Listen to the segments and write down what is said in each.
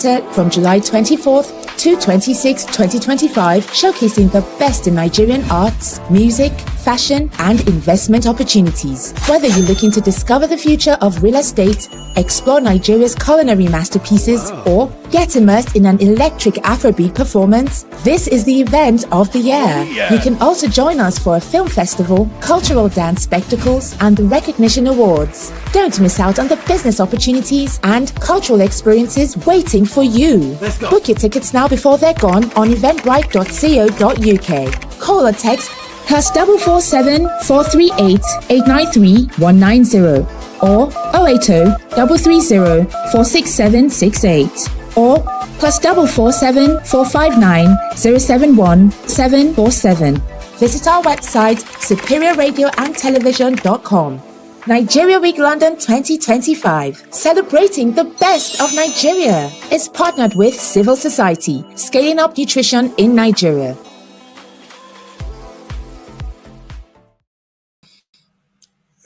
from July 24th to 26th, 2025, showcasing the best in Nigerian arts, music, fashion, and investment opportunities. Whether you're looking to discover the future of real estate, explore Nigeria's culinary masterpieces, or get immersed in an electric Afrobeat performance, this is the event of the year. You can also join us for a film festival, cultural dance spectacles, and the recognition awards. Don't miss out on the business opportunities and cultural experiences waiting for you. Book your tickets now before they're gone on eventbrite.co.uk. Call or text +447 438 893 190 or 080 330 46768 or +447 459 071 747. Visit our website superiorradioandtelevision.com. Nigeria Week London 2025, celebrating the best of Nigeria, is partnered with Civil Society, scaling up nutrition in Nigeria.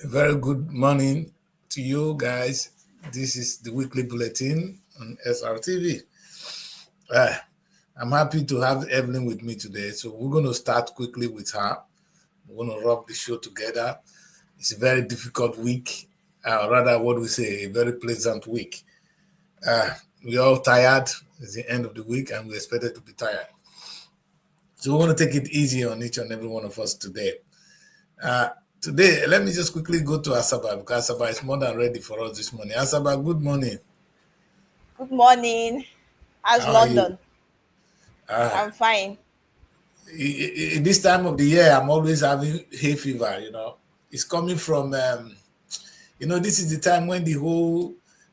A very good morning to you guys. This is the weekly bulletin on SRTV. I'm happy to have Evelyn with me today. So we're going to start quickly with her. We're going to rub the show together. It's a very difficult week, rather what we say, a very pleasant week. We're all tired. It's the end of the week and we're expected to be tired. So we want to take it easy on each and every one of us today. Today, let me just quickly go to Asaba because Asaba is more than ready for us this morning. Asaba, good morning. Good morning. How's London? I'm fine. This time of the year, I'm always having hay fever, you know. It's coming from, this is the time when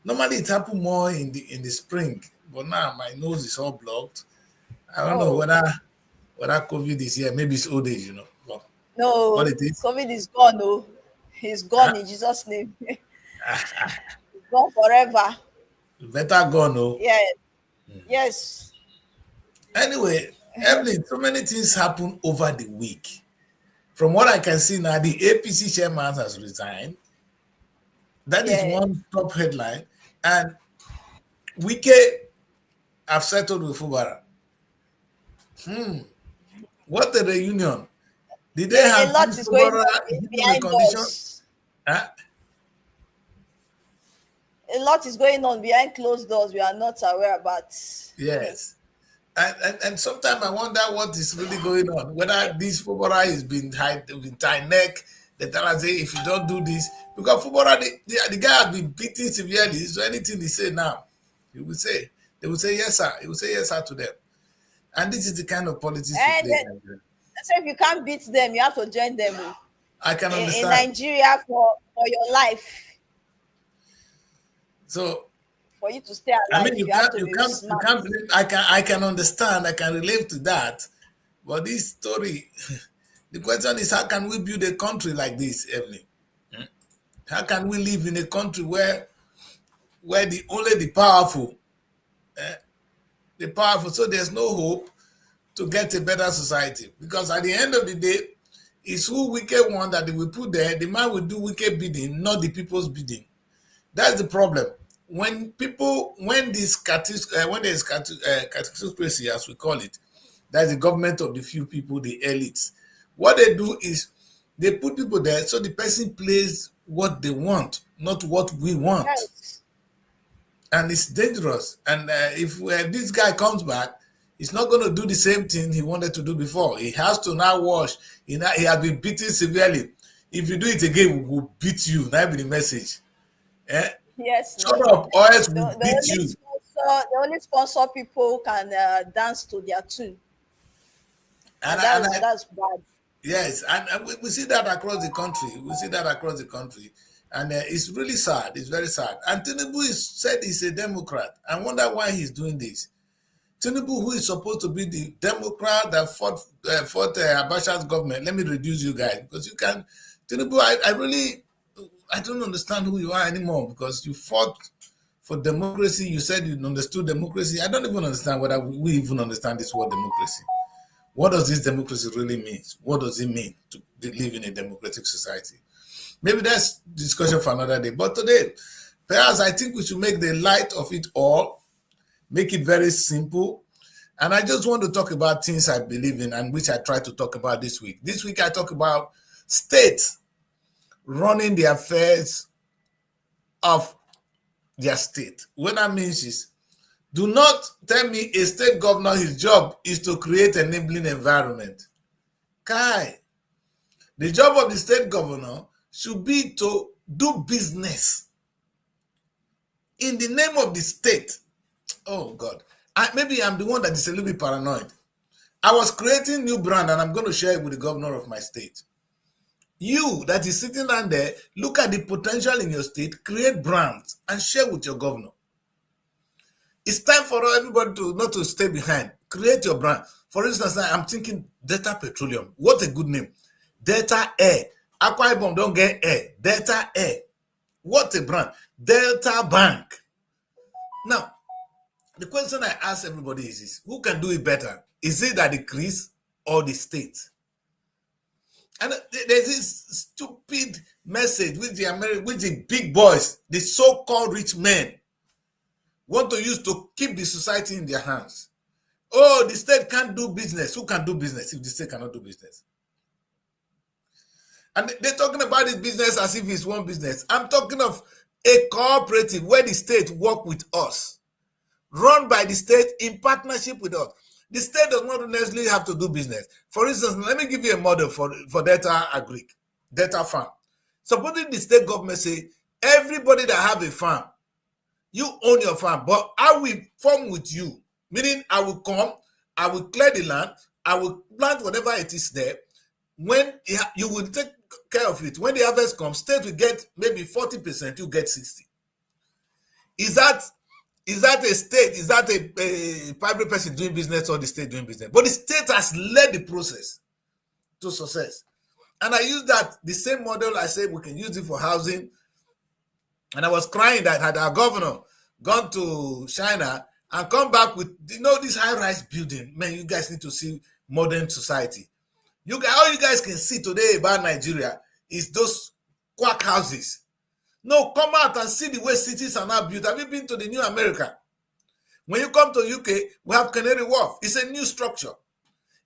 normally it happens more in the spring, but now my nose is all blocked. I don't know whether COVID is here. Maybe it's old age, you know. But no, what it is? COVID is gone, no. He's gone in Jesus' name. He's gone forever. Better gone, no? Yeah. Yes. Anyway, Evelyn, so many things happen over the week. From what I can see now, the APC chairman has resigned. That is one top headline. And Wike have settled with Fubara. What a reunion. Did they have a lot is going on behind conditions? A lot is going on behind closed doors we are not aware about. Yes. And sometimes I wonder what is really going on. Whether this Fubara is being tied neck, they tell us, say, if you don't do this, because Fubara, the guy has been beaten severely. So anything he say now, they will say yes, sir. He will say yes, sir to them. And this is the kind of politics we play. So if you can't beat them, you have to join them. I can understand. In Nigeria for your life. So for you to stay alive, I mean, I can understand, I can relate to that. But this story, the question is, how can we build a country like this, Evelyn? How can we live in a country where only the powerful, so there's no hope to get a better society? This at the end of the day, it's who wicked one that they will put there. The man will do wicked bidding, not the people's bidding. That's the problem. When there's catastrophe, as we call it, that's the government of the few people, the elites. What they do is they put people there so the person plays what they want, not what we want. Yes. And it's dangerous. And if this guy comes back, he's not going to do the same thing he wanted to do before. He has to now wash. He has been beaten severely. If you do it again, we will beat you. That be the message. Yes. Shut up, or else we beat you. The only sponsor people can dance to their tune. And that's bad. Yes, and we see that across the country. And it's really sad. It's very sad. And Tinubu said he's a Democrat. I wonder why he's doing this. Tinubu, who is supposed to be the Democrat that fought Abacha's government. Let me reduce you guys, because you can. Tinubu, I don't understand who you are anymore, because you fought for democracy. You said you understood democracy. I don't even understand whether we even understand this word democracy. What does this democracy really mean? What does it mean to live in a democratic society? Maybe that's discussion for another day. But today, perhaps I think we should make the light of it all make it very simple. And I just want to talk about things I believe in and which I try to talk about this week. This week I talk about states running the affairs of their state. What that means is, do not tell me a state governor, his job is to create an enabling environment. Kai, the job of the state governor should be to do business in the name of the state. Oh God, maybe I'm the one that is a little bit paranoid. I was creating new brand and I'm going to share it with the governor of my state. You that is sitting down there, look at the potential in your state, create brands and share with your governor. It's time for everybody to not to stay behind. Create your brand. For instance, I'm thinking Delta Petroleum. What a good name. Delta Air. Akwa Ibom don't get air. Delta Air. What a brand. Delta Bank. Now, the question I ask everybody is who can do it better? Is it that the Chris or the state? And there's this stupid message which the big boys, the so-called rich men, want to use to keep the society in their hands. Oh, the state can't do business. Who can do business if the state cannot do business? And they're talking about this business as if it's one business. I'm talking of a cooperative where the state work with us, run by the state in partnership with us. The state does not necessarily have to do business. For instance, let me give you a model for data agric, data farm. Supposing the state government say, everybody that have a farm, you own your farm, but I will farm with you. Meaning I will come, I will clear the land, I will plant whatever it is there. When you will take care of it. When the harvest comes, state will get maybe 40%, you get 60%. Is that a state? Is that a private person doing business or the state doing business? But the state has led the process to success. And I use that, the same model I said we can use it for housing. And I was crying that had our governor gone to China and come back with, this high-rise building, man, you guys need to see modern society. All you guys can see today about Nigeria is those quack houses. No, come out and see the way cities are now built. Have you been to the new America? When you come to UK, we have Canary Wharf. It's a new structure.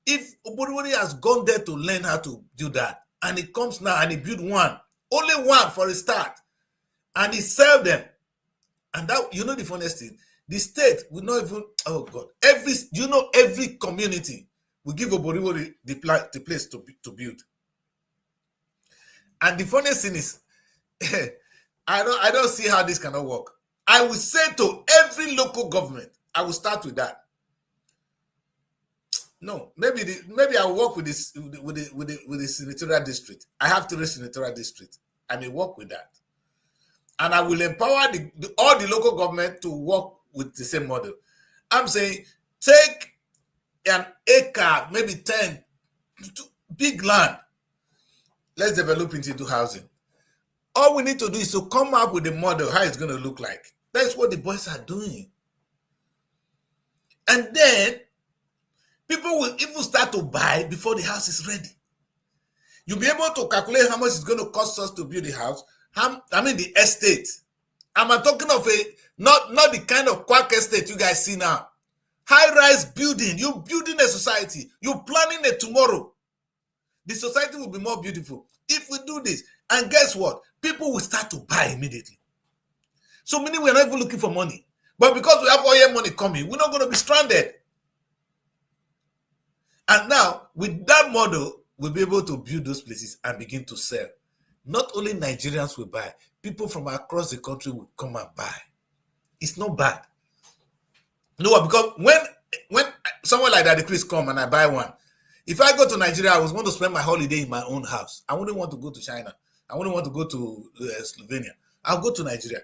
If Oboribori has gone there to learn how to do that, and he comes now and he built one, only one for a start, and he sell them, and that, the funniest thing, the state will not even, oh God, every community will give Oboribori the place to build. And the funniest thing is, I don't see how this cannot work. I will say to every local government, I will start with that. No, maybe I will work with the senatorial district. I have 3 senatorial districts. I may work with that. And I will empower all the local government to work with the same model. I'm saying, take an acre, maybe 10, big land. Let's develop it into housing. All we need to do is to come up with a model, how it's going to look like. That's what the boys are doing. And then, people will even start to buy before the house is ready. You'll be able to calculate how much it's going to cost us to build the house. The estate. I'm talking of not the kind of quack estate you guys see now. High-rise building. You're building a society. You're planning a tomorrow. The society will be more beautiful if we do this. And guess what? People will start to buy immediately. So meaning we're not even looking for money. But because we have oil money coming, we're not going to be stranded. And now, with that model, we'll be able to build those places and begin to sell. Not only Nigerians will buy, people from across the country will come and buy. It's not bad. You know what? Because when someone like that, the Chris come and I buy one, if I go to Nigeria, I was going to spend my holiday in my own house. I wouldn't want to go to China. I wouldn't want to go to Slovenia. I'll go to Nigeria.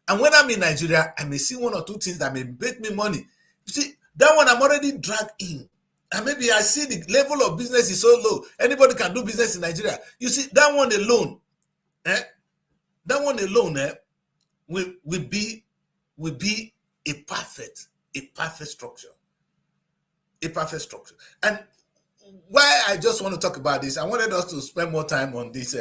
And when I'm in Nigeria, I may see 1 or 2 things that may make me money. You see, that one I'm already dragged in. And maybe I see the level of business is so low. Anybody can do business in Nigeria. You see, that one alone, will be a perfect structure. A perfect structure. And why I just want to talk about this, I wanted us to spend more time on Wike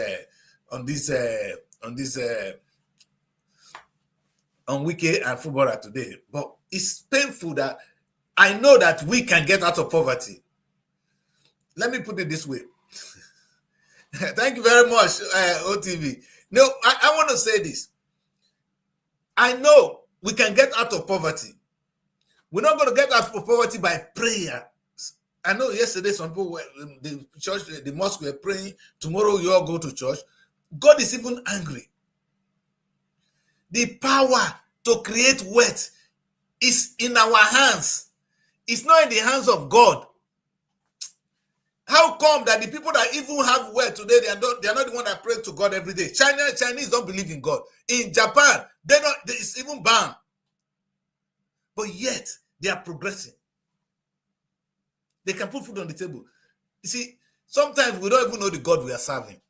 and Fubara today. But It's painful that I know that we can get out of poverty. Let me put it this way. Thank you very much, OTV. No, I want to say this. I know we can get out of poverty. We're not going to get out of poverty by prayer. I know yesterday some people were in the church, the mosque were praying. Tomorrow you all go to church. God is even angry. The power to create wealth is in our hands. It's not in the hands of God. How come that the people that even have wealth today, they are not the one that pray to God every day? Chinese don't believe in God. In Japan, it's even banned. But yet they are progressing. They can put food on the table. You see, sometimes we don't even know the God we are serving.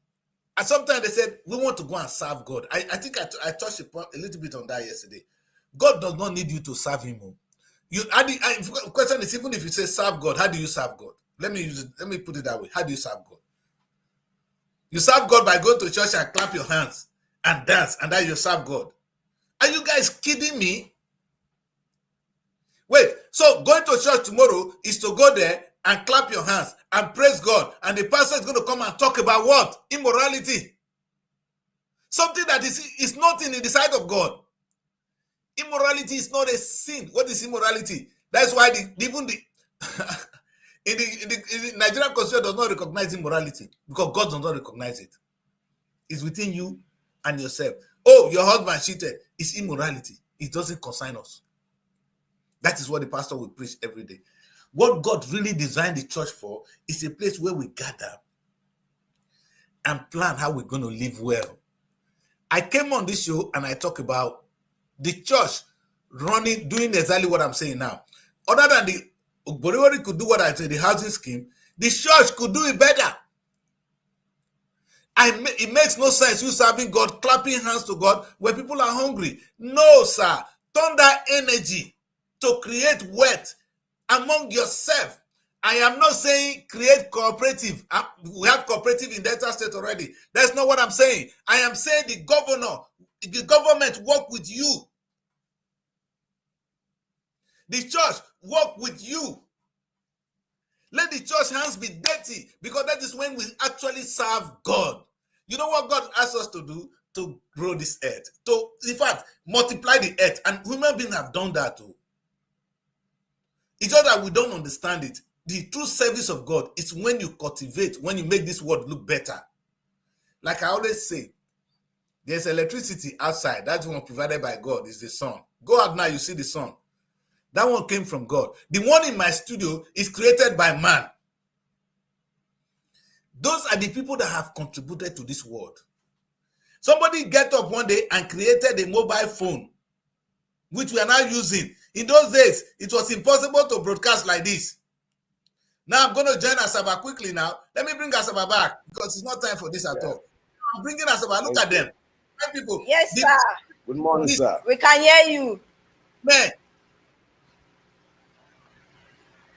And sometimes they said, we want to go and serve God. I think I touched a little bit on that yesterday. God does not need you to serve him. The question is, even if you say serve God, how do you serve God? Let me put it that way. How do you serve God? You serve God by going to church and clap your hands and dance, and then you serve God. Are you guys kidding me? Wait, so going to church tomorrow is to go there and clap your hands and praise God, and the pastor is going to come and talk about what? Immorality. Something that is not in the sight of God. Immorality is not a sin. What is immorality? That's why even the in the Nigerian constitution does not recognize immorality, because God does not recognize it. It's within you and yourself. Oh, your husband cheated. It's immorality. It doesn't concern us. That is what the pastor will preach every day. What God really designed the church for is a place where we gather and plan how we're going to live well. I came on this show and I talk about the church doing exactly what I'm saying now. Other than the Borewori could do what I said, the housing scheme, the church could do it better. It makes no sense you serving God, clapping hands to God when people are hungry. No, sir. Turn that energy to create wealth among yourself. I am not saying create cooperative. We have cooperative in Delta State already. That's not what I'm saying. I am saying the government work with you. The church work with you. Let the church hands be dirty, because that is when we actually serve God. You know what God asks us to do? To grow this earth. To, in fact, multiply the earth. And human beings have done that too. It's just that we don't understand it. The true service of God is when you cultivate, when you make this world look better. Like I always say, there's electricity outside. That's one provided by God, is the sun. Go out now, you see the sun. That one came from God. The one in my studio is created by man. Those are the people that have contributed to this world. Somebody get up one day and created a mobile phone, which we are now using. In those days, it was impossible to broadcast like this. Now I'm going to join Asaba quickly now. Let me bring Asaba back, because it's not time for this at all. I'm bringing Asaba. Look at them. People. Yes, sir. Good morning, sir. We can hear you. Man.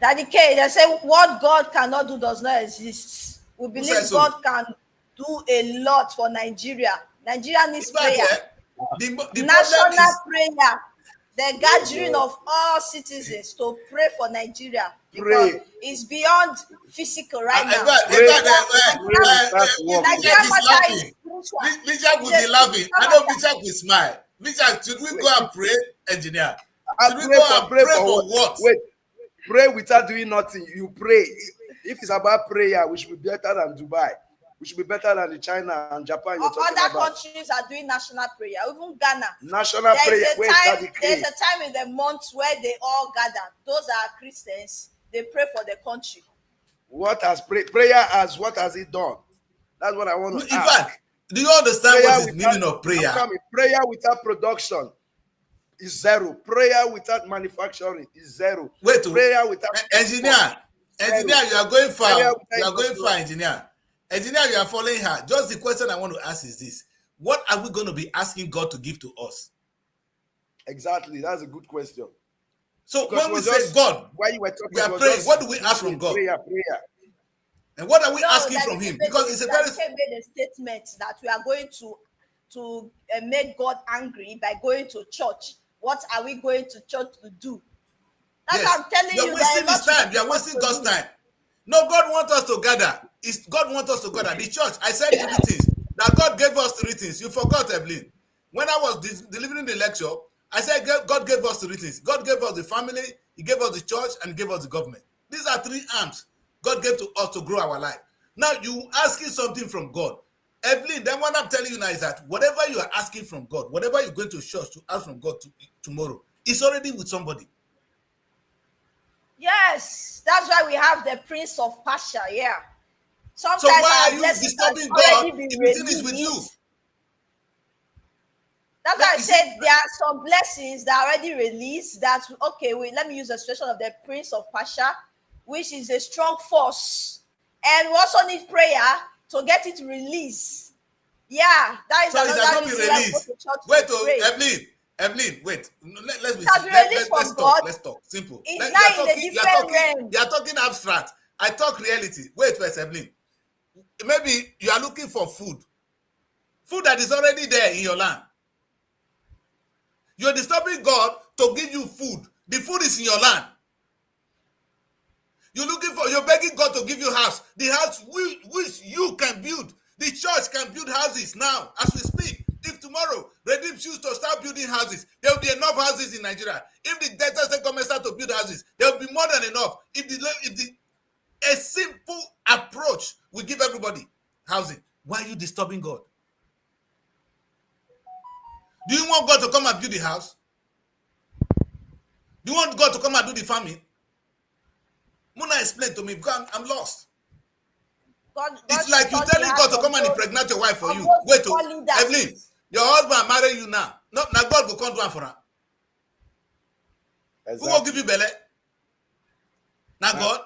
Daddy K, they say what God cannot do does not exist. We believe God can do a lot for Nigeria. Nigeria needs prayer. The national prayer. The gathering of all citizens to pray for Nigeria, because it's beyond physical right now. Bishop will be laughing. I know Bishop will smile. Bishop, should we go and pray, engineer? Should we go and pray for what? Wait, pray without doing nothing. You pray. If it's about prayer, we should be better than Dubai. We should be better than China and Japan. Other countries are doing national prayer, even Ghana. National prayer. There's a time in the month where they all gather. Those are Christians. They pray for the country. What has prayer as? What has it done? That's what I want to ask. In fact, do you understand what is the meaning of prayer? Prayer without production is zero. Prayer without manufacturing is zero. Wait, prayer without engineer, you are going far. You are going far, engineer. Engineer, you are following her. Just the question I want to ask is this: what are we going to be asking God to give to us? Exactly, that's a good question. So because when we say God, while you were talking, we are praying. What do we ask from God? Prayer. And what are we asking from Him? Because it's a very made a statement that we are going to make God angry by going to church. what are we going to church to do? That's Yes. what I'm telling you. You're wasting his time. You're wasting God's time. No, God wants us to gather. God wants us to gather. The church, I said 3 things. That God gave us 3 things. You forgot, Evelyn. When I was delivering the lecture, I said God gave us 3 things. God gave us the family, He gave us the church, and He gave us the government. These are 3 arms God gave to us to grow our life. Now, you asking something from God. Evelyn, then what I'm telling you now is that whatever you are asking from God, whatever you're going to church to ask from God tomorrow, it's already with somebody. Yes, that's why we have the Prince of Persia. Yeah. Sometimes so why are you disturbing God if it is with you? That's why I said there are some blessings that are already released. That okay, let me use the situation of the Prince of Persia, which is a strong force, and we also need prayer to get it released. Yeah, that is another reason why we go to church. Wait, Evelyn, wait. Let's talk. Simple. It's not in the different realm. You are talking abstract. I talk reality. Wait first, Evelyn. Maybe you are looking for food that is already there in your land. You're disturbing God to give you food. The food is in your land. You're begging God to give you house. The house which you can build. The church can build houses now as we speak. If tomorrow Redeem choose to start building houses, there will be enough houses in Nigeria. If the Delta State government start to build houses, there will be more than enough. A simple approach will give everybody housing. Why are you disturbing God? Do you want God to come and build the house? Do you want God to come and do the farming? Muna, explain to me because I'm lost. God it's like you telling God to come and impregnate your wife for you. Wait, Evelyn, your husband marry you now. Now God will come to her for her. Exactly. Who will give you belly? Now God?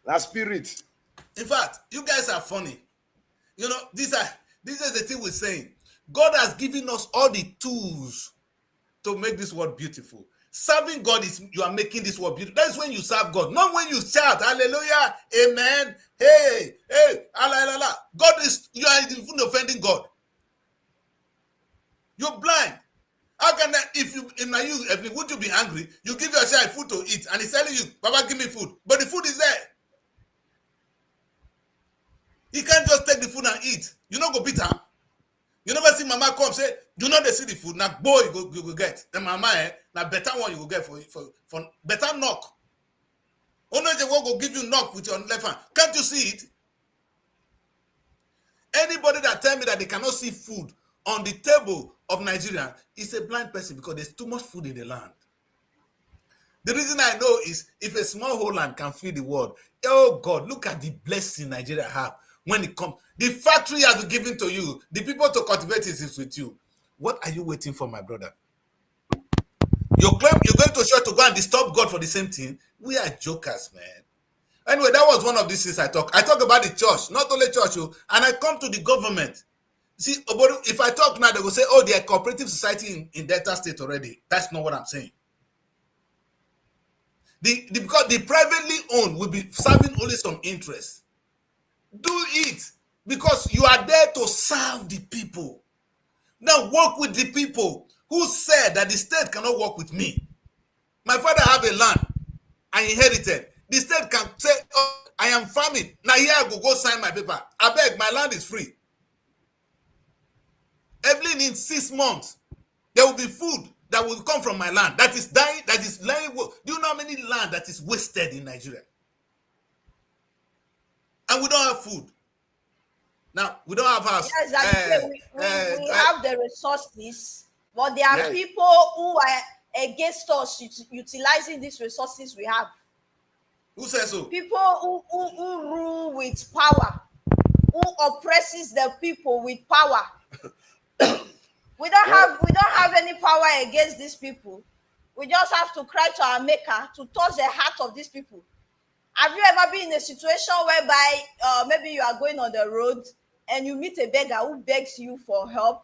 Now spirit. In fact, you guys are funny. You know, this is the thing we're saying. God has given us all the tools to make this world beautiful. Serving God is you are making this world beautiful. That's when you serve God, not when you shout hallelujah, amen, hey, hallelujah. God is you are even offending God. You're blind. How can that if you in my youth, would you be angry? You give your child food to eat and he's telling you, Baba, give me food, but the food is there. He can't just take the food and eat. You know, go beat her. You never see mama come say, you know they see the food. Now boy you go get. The mama now better one you go get for better knock. Only the one go give you knock with your left hand. Can't you see it? Anybody that tell me that they cannot see food on the table of Nigeria is a blind person because there's too much food in the land. The reason I know is if a small whole land can feed the world, oh God, look at the blessing Nigeria have. When it comes, the factory has been given to you. The people to cultivate it is with you. What are you waiting for, my brother? You claim you're going to church to go and disturb God for the same thing. We are jokers, man. Anyway, that was one of these things I talk. I talk about the church, not only church, and I come to the government. See, if I talk now, they will say, oh, they are cooperative society in Delta State already. That's not what I'm saying. Because the privately owned will be serving only some interest. Do it because you are there to serve the people. Now work with the people who said that the state cannot work with me. My father have a land I inherited. The state can say, oh, I am farming. Now here I go sign my paper. I beg, my land is free. Evelyn, in 6 months, there will be food that will come from my land that is dying, that is lying. Do you know how many land that is wasted in Nigeria? And we don't have food. Now, we don't have house. Yes, we have the resources, but there are people who are against us utilizing these resources we have. Who says so? People who rule with power, who oppresses the people with power. We don't have any power against these people. We just have to cry to our maker to touch the heart of these people. Have you ever been in a situation whereby maybe you are going on the road and you meet a beggar who begs you for help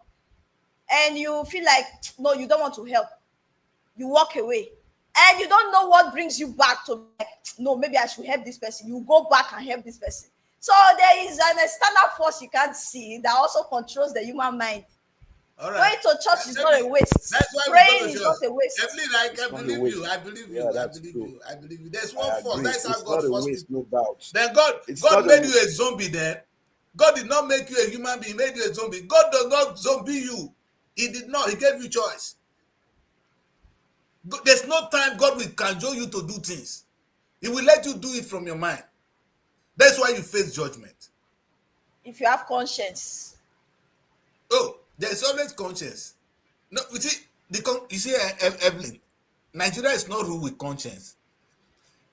and you feel like, no, you don't want to help. You walk away and you don't know what brings you back to, like, no, maybe I should help this person. You go back and help this person. So there is an external force you can't see that also controls the human mind. All right. Going to church is not a waste. That's why praying is not a waste. Definitely, I believe you. I believe you. I believe you. I believe you. There's one force. That's how God forced no doubt. Then God made you a zombie. Then God did not make you a human being. He made you a zombie. God does not zombie you. He did not. He gave you choice. There's no time God will cajole you to do things. He will let you do it from your mind. That's why you face judgment. If you have conscience. Oh, there's always conscience. No, you see, Evelyn, Nigeria is not ruled with conscience.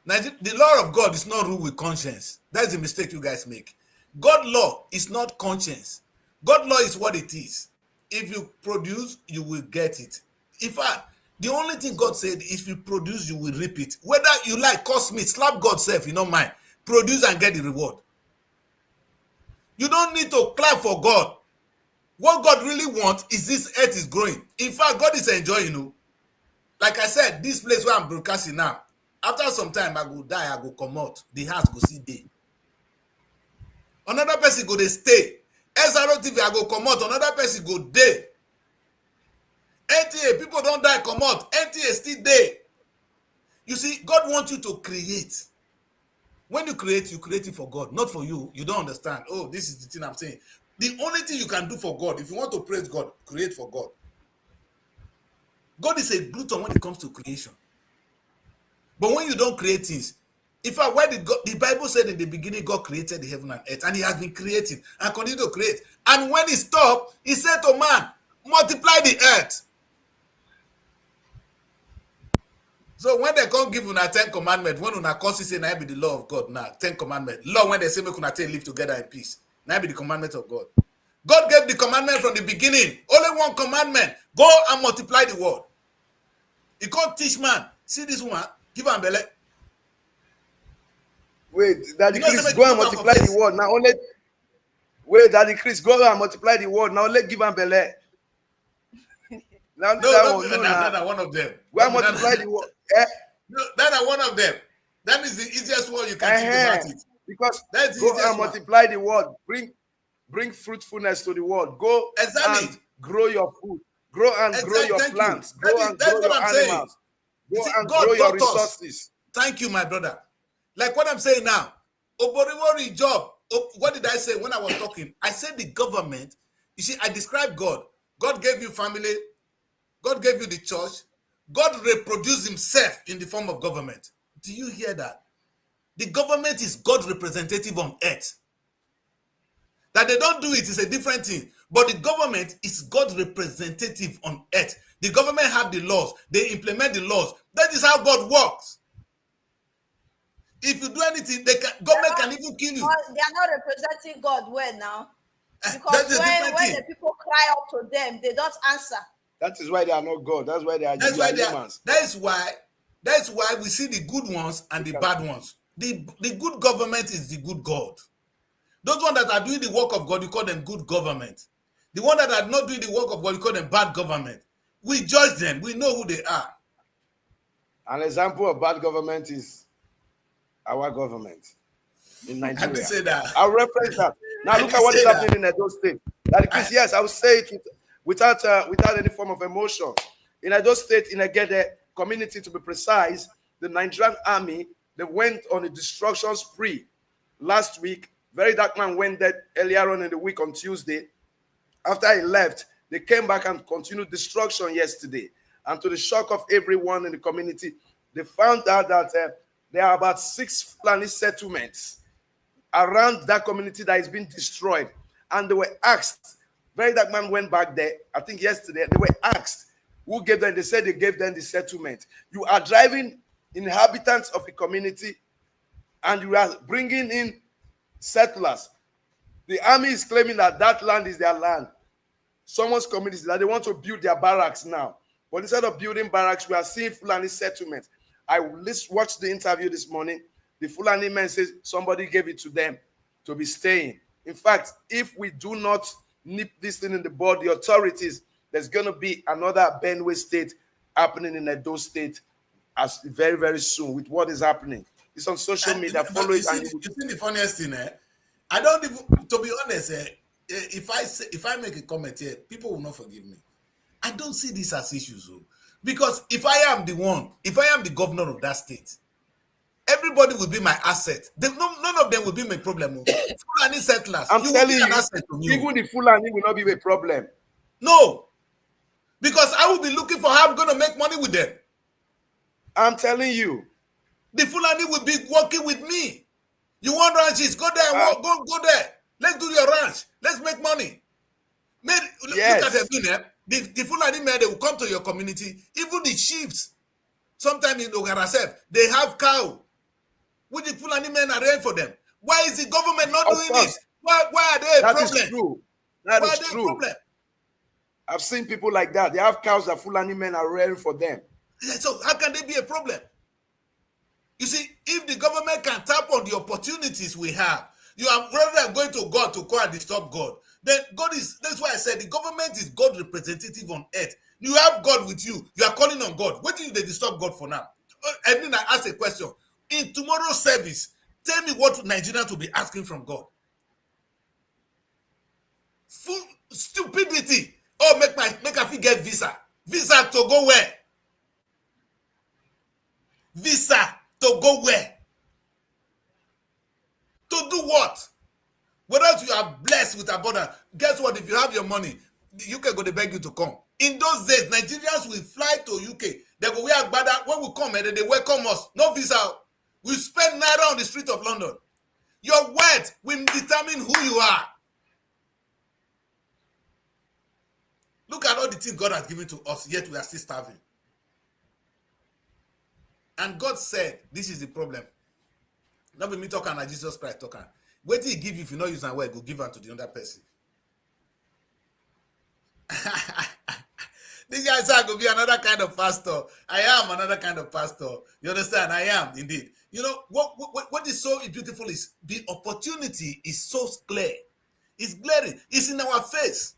The law of God is not ruled with conscience. That's the mistake you guys make. God law is not conscience. God law is what it is. If you produce, you will get it. In fact, the only thing God said, if you produce, you will reap it. Whether you like, cost me, slap God self, you don't mind. Produce and get the reward. You don't need to clap for God. What God really wants is this earth is growing. In fact, God is enjoying. Like I said, this place where I'm broadcasting now, after some time, I go die, I go come out. The house go see day. Another person go they stay. SRO TV, I go come out. Another person go day. NTA, people don't die, come out. NTA still day. You see, God wants you to create. When you create it for God, not for you. You don't understand. Oh, this is the thing I'm saying. The only thing you can do for God, if you want to praise God, create for God. God is a glutton when it comes to creation. But when you don't create things, in fact, why did God, the Bible said in the beginning, God created the heaven and earth, and he has been creating and continue to create. And when he stopped, he said to man, multiply the earth. So when they come give una 10 commandments, when una cause say na be the law of God now, 10 commandments. Law when they say make una take live together in peace, na be the commandment of God. God gave the commandment from the beginning. Only one commandment: go and multiply the world. He can't teach man. See this woman, give her belly. Wait, Daddy Chris, go and multiply the world. Now only wait, Daddy Chris, go and multiply the world. Now let give her belly. Now no, one of them. Go and multiply the world. No, that's one of them. That is the easiest one you can think about it. Because that's go and multiply the world. Bring fruitfulness to the world. Go and grow your food. Grow and grow your plants. Go and grow your animals. Go and grow your resources. Thank you, my brother. Like what I'm saying now. Oborivori job. What did I say when I was talking? I said the government. You see, I described God. God gave you family. God gave you the church. God reproduced himself in the form of government. Do you hear that? The government is God's representative on earth. That they don't do it is a different thing. But the government is God's representative on earth. The government have the laws. They implement the laws. That is how God works. If you do anything, government can even kill you. They are not representing God well now. Because when the people cry out to them, they don't answer. That is why they are not God. That's why they are humans. That's why we see the good ones and the bad ones. The good government is the good God. Those ones that are doing the work of God, you call them good government. The ones that are not doing the work of God, you call them bad government. We judge them. We know who they are. An example of bad government is our government in Nigeria. I can say that. I'll reference that. Now look at what is happening in Edo State. Yes, I will say it without any form of emotion. In Edo State, in Egede community to be precise, the Nigerian army, they went on a destruction spree last week. Very dark man went dead earlier on in the week on Tuesday. After he left, they came back and continued destruction yesterday. And to the shock of everyone in the community, they found out that there are about 6 Fulani settlements around that community that is being destroyed. And they were asked, very dark man went back there, I think yesterday, they were asked who gave them, they said they gave them the settlement. You are driving inhabitants of a community and you are bringing in settlers. The army is claiming that that land is their land. Someone's community, that they want to build their barracks now. But instead of building barracks, we are seeing Fulani settlements. I watched the interview this morning. The Fulani men says somebody gave it to them to be staying. In fact, if we do not nip this thing in the bud, the authorities, there's going to be another Benue state happening in Edo State as very, very soon with what is happening. It's on social media. Follow it. You see the funniest thing, I don't even, to be honest, if I make a comment here, people will not forgive me. I don't see this as issues, because if I am the governor of that state, everybody will be my asset. None of them will be my problem. Fulani settlers, I'm telling you, an asset to me. even the Fulani will not be a problem. No, because I will be looking for how I'm going to make money with them. I'm telling you. The Fulani will be working with me. You want ranches? Go there and work. Go there. Let's do your ranch. Let's make money. Yes. Look at them. The Fulani men, they will come to your community. Even the chiefs, sometimes in Ogarasef, they have cow, which the Fulani men arrange for them. Why is the government not doing it? Why are they a problem? That is true. That is true. I've seen people like that. They have cows that Fulani men are rearing for them. So how can they be a problem? You see, if the government can tap on the opportunities we have, you are rather than going to God to call and disturb God. Then that's why I said the government is God representative on earth. You have God with you. You are calling on God. What did they disturb God for now? And then I ask a question. In tomorrow's service, tell me what Nigerians will be asking from God. Full stupidity. Oh, make a fee get visa. Visa to go where? Visa to go where? To do what? Whether you are blessed with abundance, guess what? If you have your money, the UK go to beg you to come. In those days, Nigerians will fly to UK. They go, we are bad. When we come, and they welcome us. No visa. We spend naira on the street of London. Your wealth will determine who you are. Look at all the things God has given to us, yet we are still starving. And God said, this is the problem. Not be me talking, and Jesus Christ talking. What did he give you if you not use that word, go give it to the other person. This guy said I could be another kind of pastor. I am another kind of pastor. You understand? I am indeed. You know, what is so beautiful is the opportunity is so clear. It's glaring. It's in our face.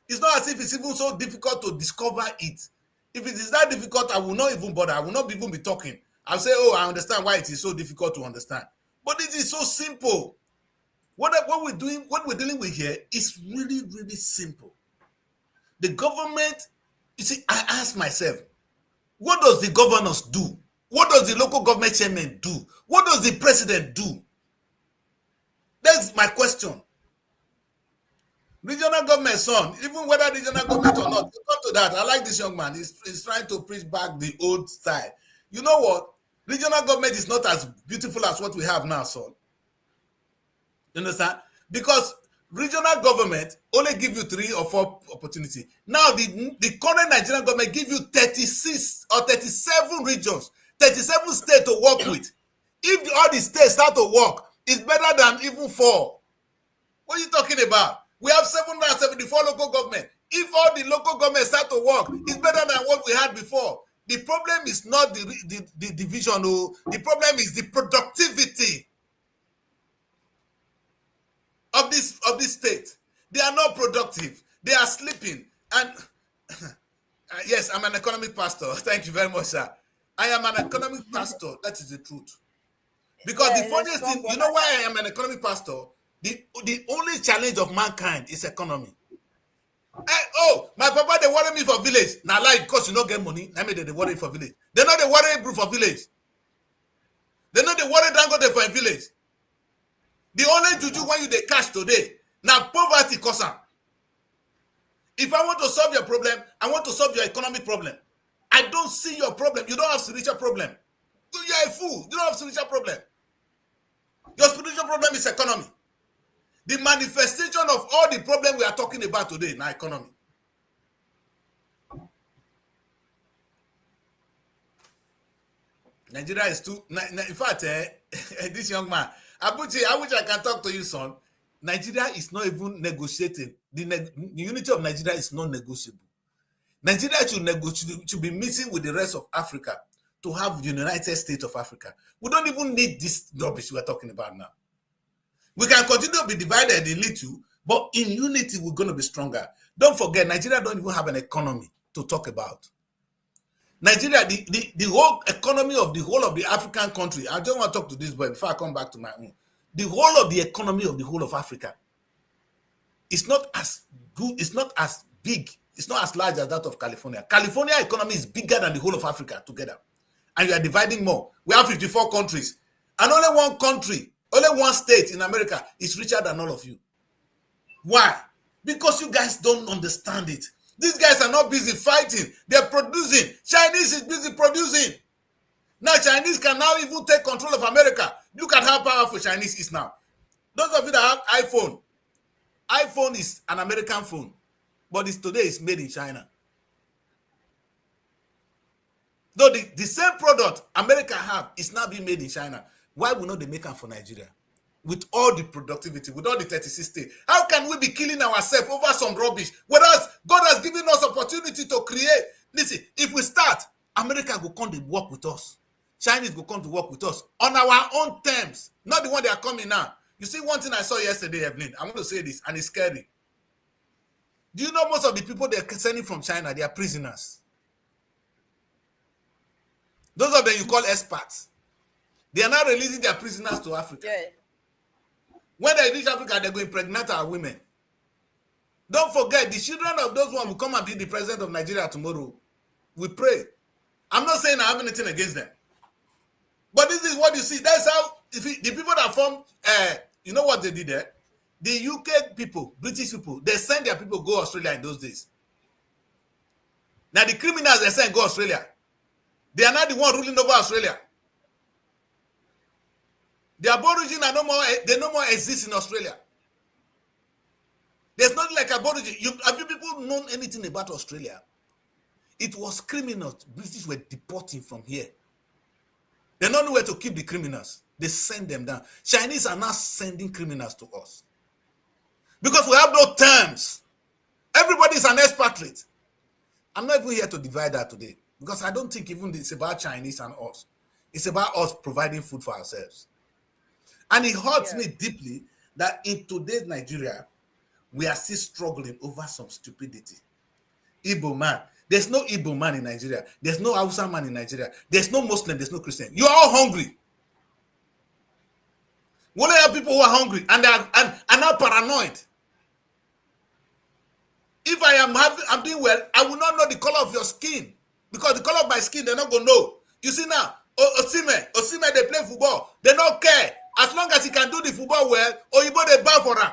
It's not as if it's even so difficult to discover it. If it is that difficult, I will not even bother. I will not even be talking. I'll say, oh, I understand why it is so difficult to understand. But it is so simple. What we're dealing with here is really, really simple. The government, you see, I ask myself, what does the governors do? What does the local government chairman do? What does the president do? That's my question. Regional government, son, even whether regional government or not, come to that. I like this young man. He's trying to preach back the old style. You know what? Regional government is not as beautiful as what we have now, son. You understand? Because regional government only give you 3 or 4 opportunities. Now, the current Nigerian government give you 36 or 37 regions, 37 states to work with. If all the states start to work, it's better than even 4. What are you talking about? We have 774 local government. If all the local governments start to work, it's better than what we had before. The problem is not the division. The problem is the productivity of this state. They are not productive. They are sleeping. And yes, I'm an economic pastor. Thank you very much, sir. I am an economic pastor. That is the truth. Because the funniest thing, you know why I am an economic pastor? The only challenge of mankind is economy. Oh, my papa, they worry me for village. Now, like, because you don't get money, I mean, they worry for village. They know they worry for village. They know they worry Dangote for a village. The only juju when you they cash today, now poverty cause am. If I want to solve your problem, I want to solve your economic problem. I don't see your problem. You don't have spiritual problem. You are a fool. You don't have spiritual problem. Your spiritual problem is economy. The manifestation of all the problems we are talking about today in our economy. Nigeria is too. In fact, this young man, Abuchi, I wish I can talk to you, son. Nigeria is not even negotiating. The unity of Nigeria is not negotiable. Nigeria should be meeting with the rest of Africa to have the United States of Africa. We don't even need this rubbish we are talking about now. We can continue to be divided in little, but in unity, we're going to be stronger. Don't forget, Nigeria don't even have an economy to talk about. Nigeria, the whole economy of the whole of the African country, I don't want to talk to this boy before I come back to my own. The whole of the economy of the whole of Africa it's not as good, it's not as big, it's not as large as that of California. California economy is bigger than the whole of Africa together. And you are dividing more. We have 54 countries. And only one country, only one state in America is richer than all of you. Why? Because you guys don't understand it. These guys are not busy fighting. They're producing. Chinese is busy producing. Now Chinese can now even take control of America. Look at how powerful Chinese is now. Those of you that have iPhone is an American phone, but today is made in China. Though the same product America have is now being made in China. Why will not they make them for Nigeria? With all the productivity, with all the 36 states. How can we be killing ourselves over some rubbish? Whereas God has given us opportunity to create. Listen, if we start, America will come to work with us. Chinese will come to work with us on our own terms, not the one they are coming now. You see, one thing I saw yesterday, Evelyn, I want to say this, and it's scary. Do you know most of the people they're sending from China, they are prisoners? Those of them you call expats. They are now releasing their prisoners to Africa. Yeah. When they reach Africa, they're going to impregnate our women. Don't forget, the children of those ones will come and be the president of Nigeria tomorrow. We pray. I'm not saying I have anything against them. But this is what you see. That's how, the people that formed, you know what they did there? The UK people, British people, they send their people go Australia in those days. Now the criminals they send go Australia. They are not the one ruling over Australia. The Aborigine are they no more exist in Australia. There's nothing like Aborigine. Have you people known anything about Australia? It was criminals. British were deporting from here. They don't know where to keep the criminals. They send them down. Chinese are now sending criminals to us. Because we have no terms. Everybody is an expatriate. I'm not even here to divide that today. Because I don't think even it's about Chinese and us. It's about us providing food for ourselves. And it hurts me deeply that in today's Nigeria, we are still struggling over some stupidity. Igbo man. There's no Igbo man in Nigeria. There's no Hausa man in Nigeria. There's no Muslim. There's no Christian. You are all hungry. We only have people who are hungry and are now paranoid. If I'm doing well, I will not know the color of your skin. Because the color of my skin, they're not going to know. You see now, Osimhen, they play football. They don't care. As long as he can do the football well, Oyibo, they bow for him.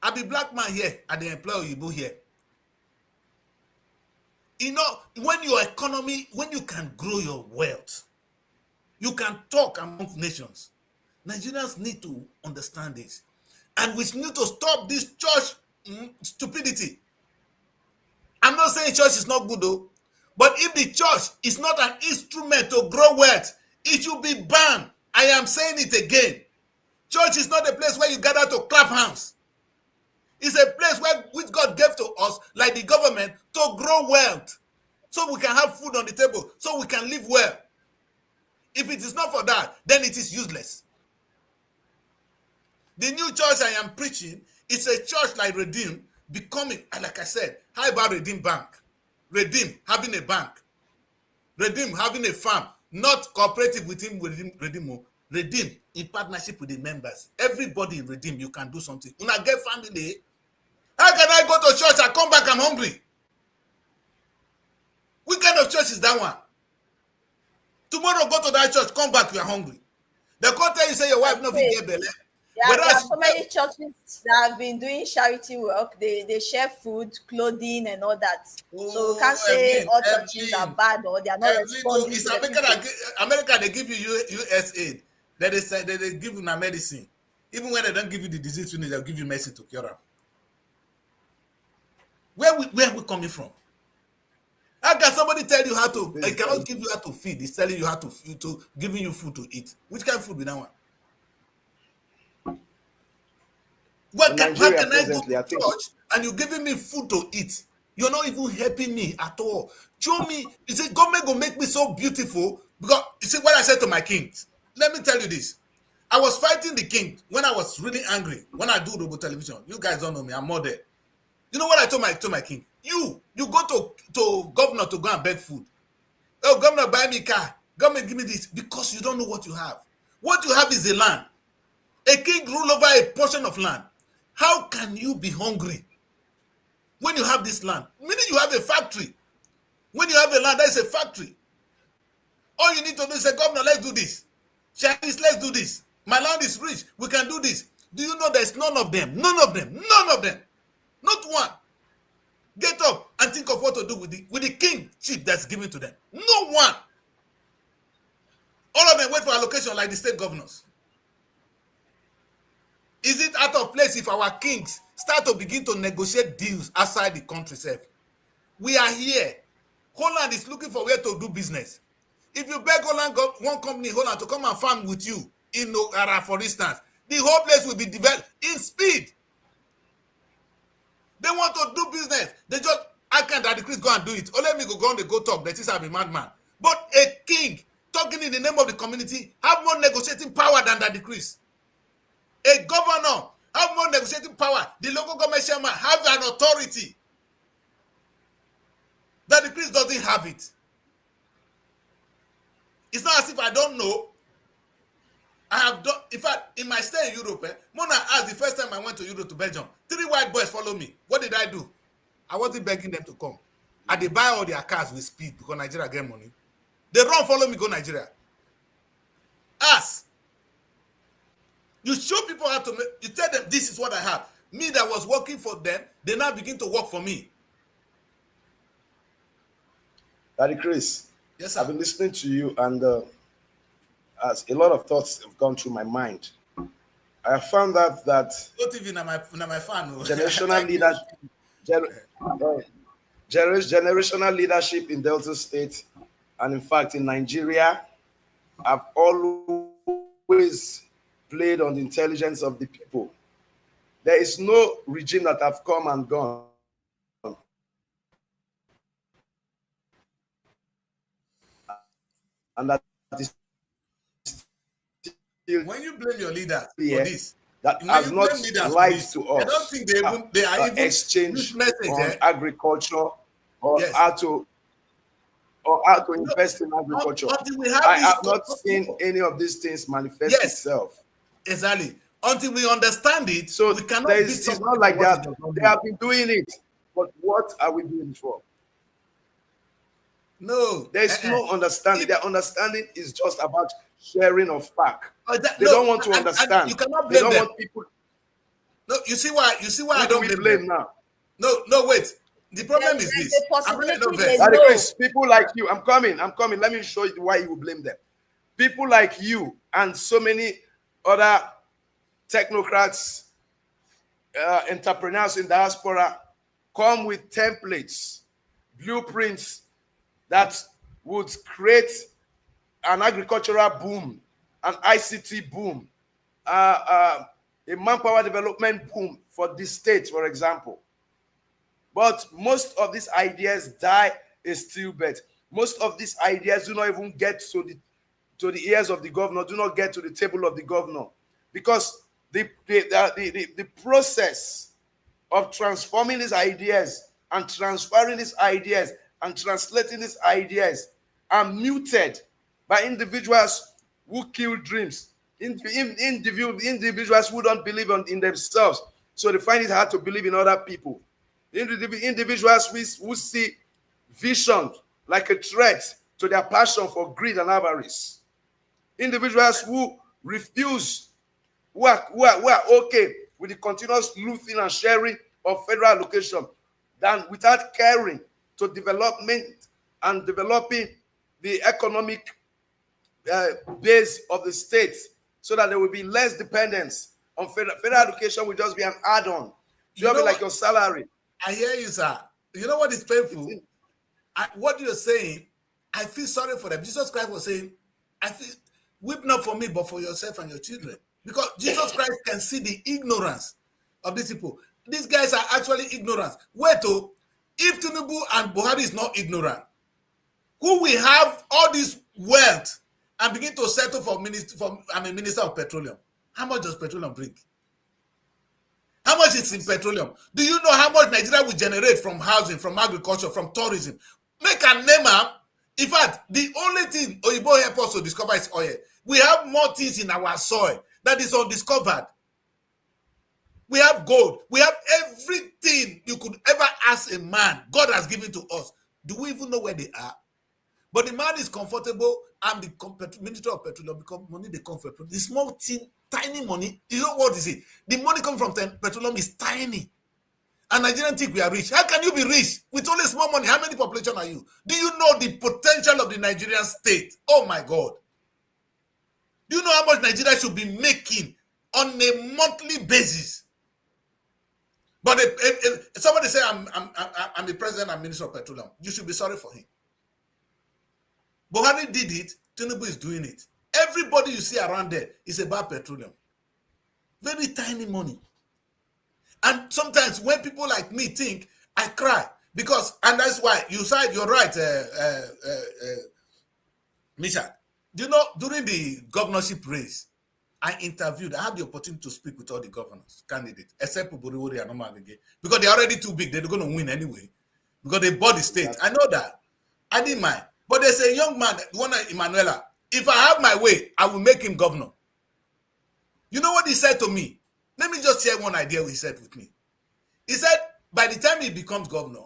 I be black man here, and they employ Oyibo here. You know, when your economy, when you can grow your wealth, you can talk among nations. Nigerians need to understand this. And we need to stop this church stupidity. I'm not saying church is not good though, but if the church is not an instrument to grow wealth, it should be banned. I am saying it again. Church is not a place where you gather to clap hands. It's a place which God gave to us, like the government, to grow wealth. So we can have food on the table, so we can live well. If it is not for that, then it is useless. The new church I am preaching is a church like Redeem becoming, like I said, how about Redeem Bank? Redeem having a bank. Redeem having a farm, not cooperative with him, Redeem in partnership with the members. Everybody in Redeem, you can do something. When I get family, how can I go to church and come back, I'm hungry? What kind of church is that one? Tomorrow go to that church, come back, you are hungry. They can't tell you, say your wife not be get belly. Yeah, there are so many churches that have been doing charity work. They share food, clothing, and all that. So we can't say all churches are bad or they are not responding. It's America, they give you US aid. They say they give you medicine. Even when they don't give you the disease, they'll give you medicine to cure them. Where are we coming from? How can somebody tell you how to? They cannot give you how to feed. It's telling you how to feed, to giving you food to eat. Which kind of food be that one? How can I go to church and you're giving me food to eat? You're not even helping me at all. Show me. You say government gonna make me so beautiful because you see what I said to my kings. Let me tell you this. I was fighting the king when I was really angry. When I do Robo television, you guys don't know me. I'm more there. You know what I told my king? You go to governor to go and beg food. Oh, governor, buy me a car. Government, give me this because you don't know what you have. What you have is a land. A king rule over a portion of land. How can you be hungry when you have this land? Meaning you have a factory. When you have a land, that is a factory. All you need to do is say, governor, let's do this. Chinese, let's do this. My land is rich. We can do this. Do you know there's none of them? None of them. None of them. Not one. Get up and think of what to do with the kingship that's given to them. No one. All of them wait for allocation like the state governors. Is it out of place if our kings start to begin to negotiate deals outside the country itself? We are here. Holland is looking for where to do business. If you beg Holland, one company in Holland to come and farm with you in Nogara, for instance, the whole place will be developed in speed. They want to do business. They just, I can't that the Chris go and do it. Oh, let me go on, they go talk. That is, I'm a madman. But a king talking in the name of the community have more negotiating power than that decrease. A governor have more negotiating power. The local government chairman have an authority. That decrease doesn't have it. It's not as if I don't know. I have done, in fact, in my stay in Europe, Mona asked the first time I went to Europe to Belgium, 3 white boys follow me. What did I do? I wasn't begging them to come. And they buy all their cars with speed because Nigeria get money. They run, follow me, go Nigeria. Ask. You show people how to make, you tell them this is what I have. Me that was working for them, they now begin to work for me. Daddy Chris, yes, sir. I've been listening to you, and as a lot of thoughts have gone through my mind. I have found out that not even my fan. Generational generational leadership in Delta State, and in fact in Nigeria, have always played on the intelligence of the people. There is no regime that have come and gone. And that is still, when you blame your leaders for this, that has not lied to us. I don't think they are even exchange on agriculture or how to invest in agriculture. I have not seen any of these things manifest itself. Exactly. Until we understand it, so we cannot. It's not like that. They have been doing it, but what are we doing for? No, there is no understanding. Their understanding is just about sharing of pack. They don't want to understand. You cannot blame they don't them. Want people. No, you see why I don't blame now. No, wait. The problem is this. Chris, people like you, I'm coming. Let me show you why you will blame them. People like you and so many other technocrats, entrepreneurs in diaspora come with templates, blueprints that would create an agricultural boom, an ICT boom, a manpower development boom for this state, for example. But most of these ideas die a stillbirth. Most of these ideas do not even get to the ears of the governor, do not get to the table of the governor, because the process of transforming these ideas and transferring these ideas and translating these ideas are muted by individuals who kill dreams, individuals who don't believe in themselves, so they find it hard to believe in other people. Individuals who see vision like a threat to their passion for greed and avarice. Individuals who refuse, who are okay with the continuous looting and sharing of federal allocation, than without caring to development and developing the economic base of the state, so that there will be less dependence on federal education. Will just be an add-on. You be like your salary. I hear you, sir. You know what is painful? What you're saying, I feel sorry for them. Jesus Christ was saying, I feel, weep not for me, but for yourself and your children. Because Jesus Christ can see the ignorance of these people. These guys are actually ignorant. Wait, if Tinubu and Buhari is not ignorant, who will have all this wealth and begin to settle for minister of petroleum? How much does petroleum bring? How much is in petroleum? Do you know how much Nigeria will generate from housing, from agriculture, from tourism? Make a name up. In fact, the only thing Oyibo help us to discover is oil. We have more things in our soil that is undiscovered. We have gold. We have everything you could ever ask a man. God has given to us. Do we even know where they are? But the man is comfortable, and the Minister of Petroleum, because money they come from the small thing, tiny money. You know what is it? The money coming from petroleum is tiny. And Nigerians think we are rich. How can you be rich with only small money? How many population are you? Do you know the potential of the Nigerian state? Oh my God. Do you know how much Nigeria should be making on a monthly basis? But if somebody say I'm the president and minister of petroleum, you should be sorry for him. Buhari did it. Tinubu is doing it. Everybody you see around there is about petroleum. Very tiny money. And sometimes when people like me think, I cry. Because, and that's why you said you're right, Misha. Do you know, during the governorship race, I had the opportunity to speak with all the governors, candidates, except Uburiwori and Omagege, because they're already too big. They're going to win anyway, because they bought the state. I know that. I didn't mind. But there's a young man, one Emanuela, if I have my way, I will make him governor. You know what he said to me? Let me just share one idea he said with me. He said, by the time he becomes governor,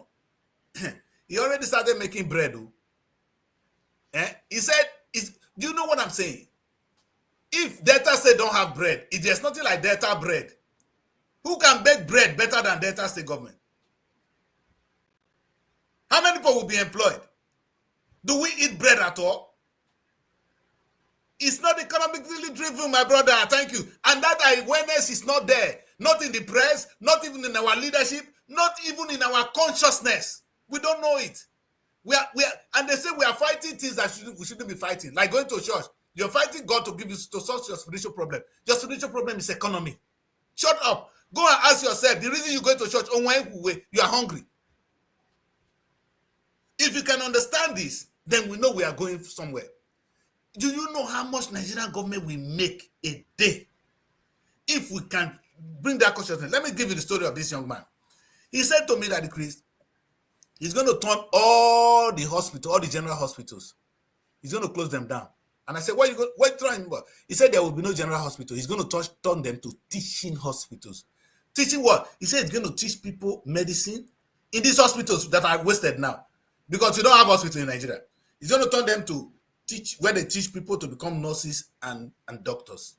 he already started making bread. He said, do you know what I'm saying? If Delta State don't have bread, if there's nothing like Delta bread, who can bake bread better than Delta State government? How many people will be employed? Do we eat bread at all? It's not economically driven, my brother. Thank you. And that awareness is not there. Not in the press, not even in our leadership, not even in our consciousness. We don't know it. We are, and they say we are fighting things that we shouldn't be fighting, like going to church. You're fighting God to give you to solve your spiritual problem. Your spiritual problem is economy. Shut up. Go and ask yourself the reason you go to church. You are hungry. If you can understand this, then we know we are going somewhere. Do you know how much Nigerian government will make a day if we can bring that consciousness? Let me give you the story of this young man. He said to me that he's going to turn all the hospitals, all the general hospitals, he's going to close them down. And I said, what are you trying about? He said there will be no general hospital. He's going to turn them to teaching hospitals. Teaching what? He said he's going to teach people medicine in these hospitals that are wasted now. Because we don't have hospitals in Nigeria. He's going to turn them to teach, where they teach people to become nurses and doctors.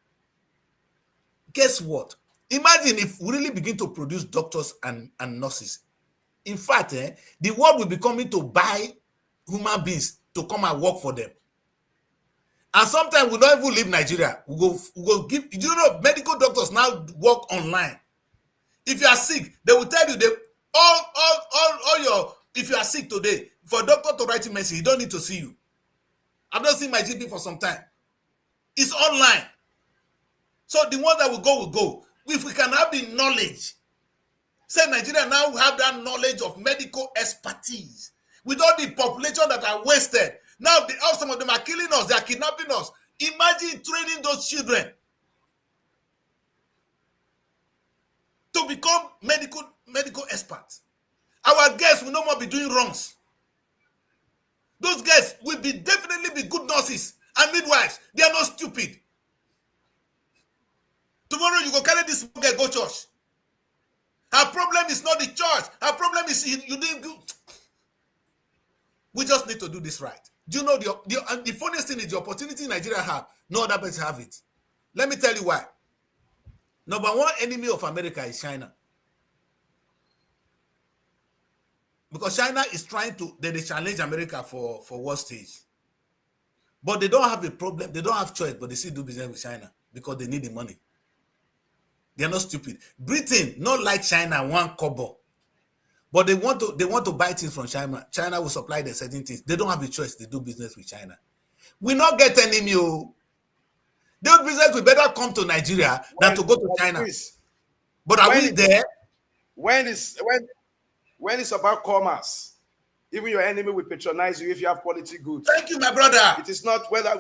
Guess what? Imagine if we really begin to produce doctors and nurses. In fact, the world will be coming to buy human beings to come and work for them. And sometimes we don't even leave Nigeria. We go give. Do you know medical doctors now work online? If you are sick, they will tell you if you are sick today, for a doctor to write you medicine, he don't need to see you. I've not seen my GP for some time. It's online. So the ones that will go. If we can have the knowledge, say Nigeria now have that knowledge of medical expertise with all the population that are wasted. Now some of them are killing us, they are kidnapping us. Imagine training those children to become medical experts. Our girls will no more be doing wrongs. Those girls will definitely be good nurses and midwives. They are not stupid. Tomorrow you go carry this girl go church. Her problem is not the church. Her problem is you didn't do. We just need to do this right. Do you know the funniest thing is the opportunity Nigeria have, no other place have it. Let me tell you why. Number one enemy of America is China. Because China is trying to, they challenge America for world stage. But they don't have a problem, they don't have choice, but they still do business with China because they need the money. They are not stupid. Britain, not like China, one kobo. But they want to buy things from China. China will supply the certain things. They don't have a choice. They do business with China. We not get enemy. Those business will better come to Nigeria than to go to China. But are we there? When it's about commerce, even your enemy will patronize you if you have quality goods. Thank you, my brother. It is not whether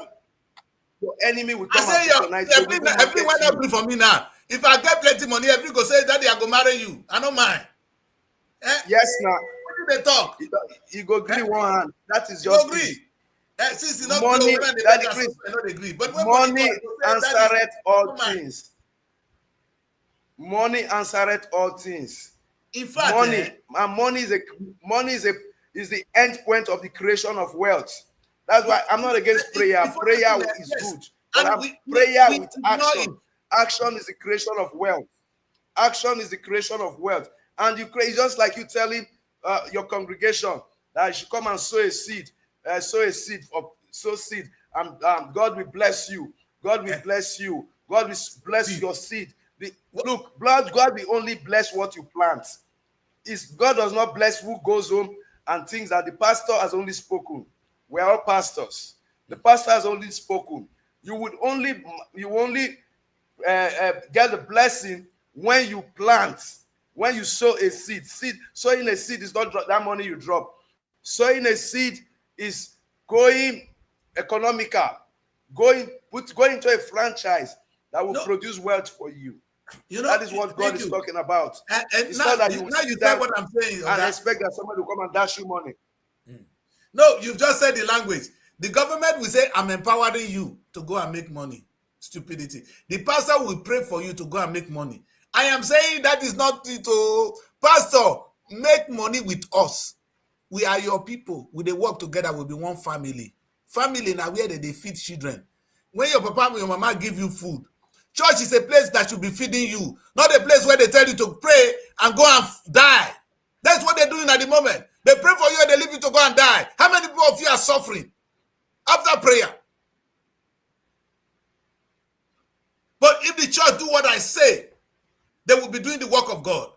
your enemy will come and patronize you. Everyone happy for me now. If I get plenty money, everyone go say, Daddy, I go marry you. I don't mind. Yes, now. What do they talk? You go agree one hand. That is your agree. Since you not money, grow, Daddy Chris, I don't agree. But when money God, answereth all things. Money answereth all things. In fact, money and money is the end point of the creation of wealth. That's why I'm not against prayer. Prayer is good, but prayer with action. Action is the creation of wealth. Action is the creation of wealth. And you create, just like you telling your congregation that you should come and sow a seed, sow seed, and God will bless you. God will bless you. God will bless your seed. Look, God will only bless what you plant. God does not bless who goes home and thinks that the pastor has only spoken. We are all pastors. The pastor has only spoken. You only get the blessing when you plant, when you sow a seed. Sowing a seed is not that money you drop. Sowing a seed is going economical, going into a franchise that will produce wealth for you. That is what God is talking about. It's not that you said what I'm saying and expect that somebody will come and dash you money. No, you've just said the language. The government will say, I'm empowering you to go and make money. Stupidity. The pastor will pray for you to go and make money. I am saying that is not it. Pastor, make money with us. We are your people. We work together. We'll be one family. Family now where they feed children. When your papa and your mama give you food, church is a place that should be feeding you, not a place where they tell you to pray and go and die. That's what they're doing at the moment. They pray for you and they leave you to go and die. How many people of you are suffering after prayer? But if the church do what I say, they will be doing the work of God.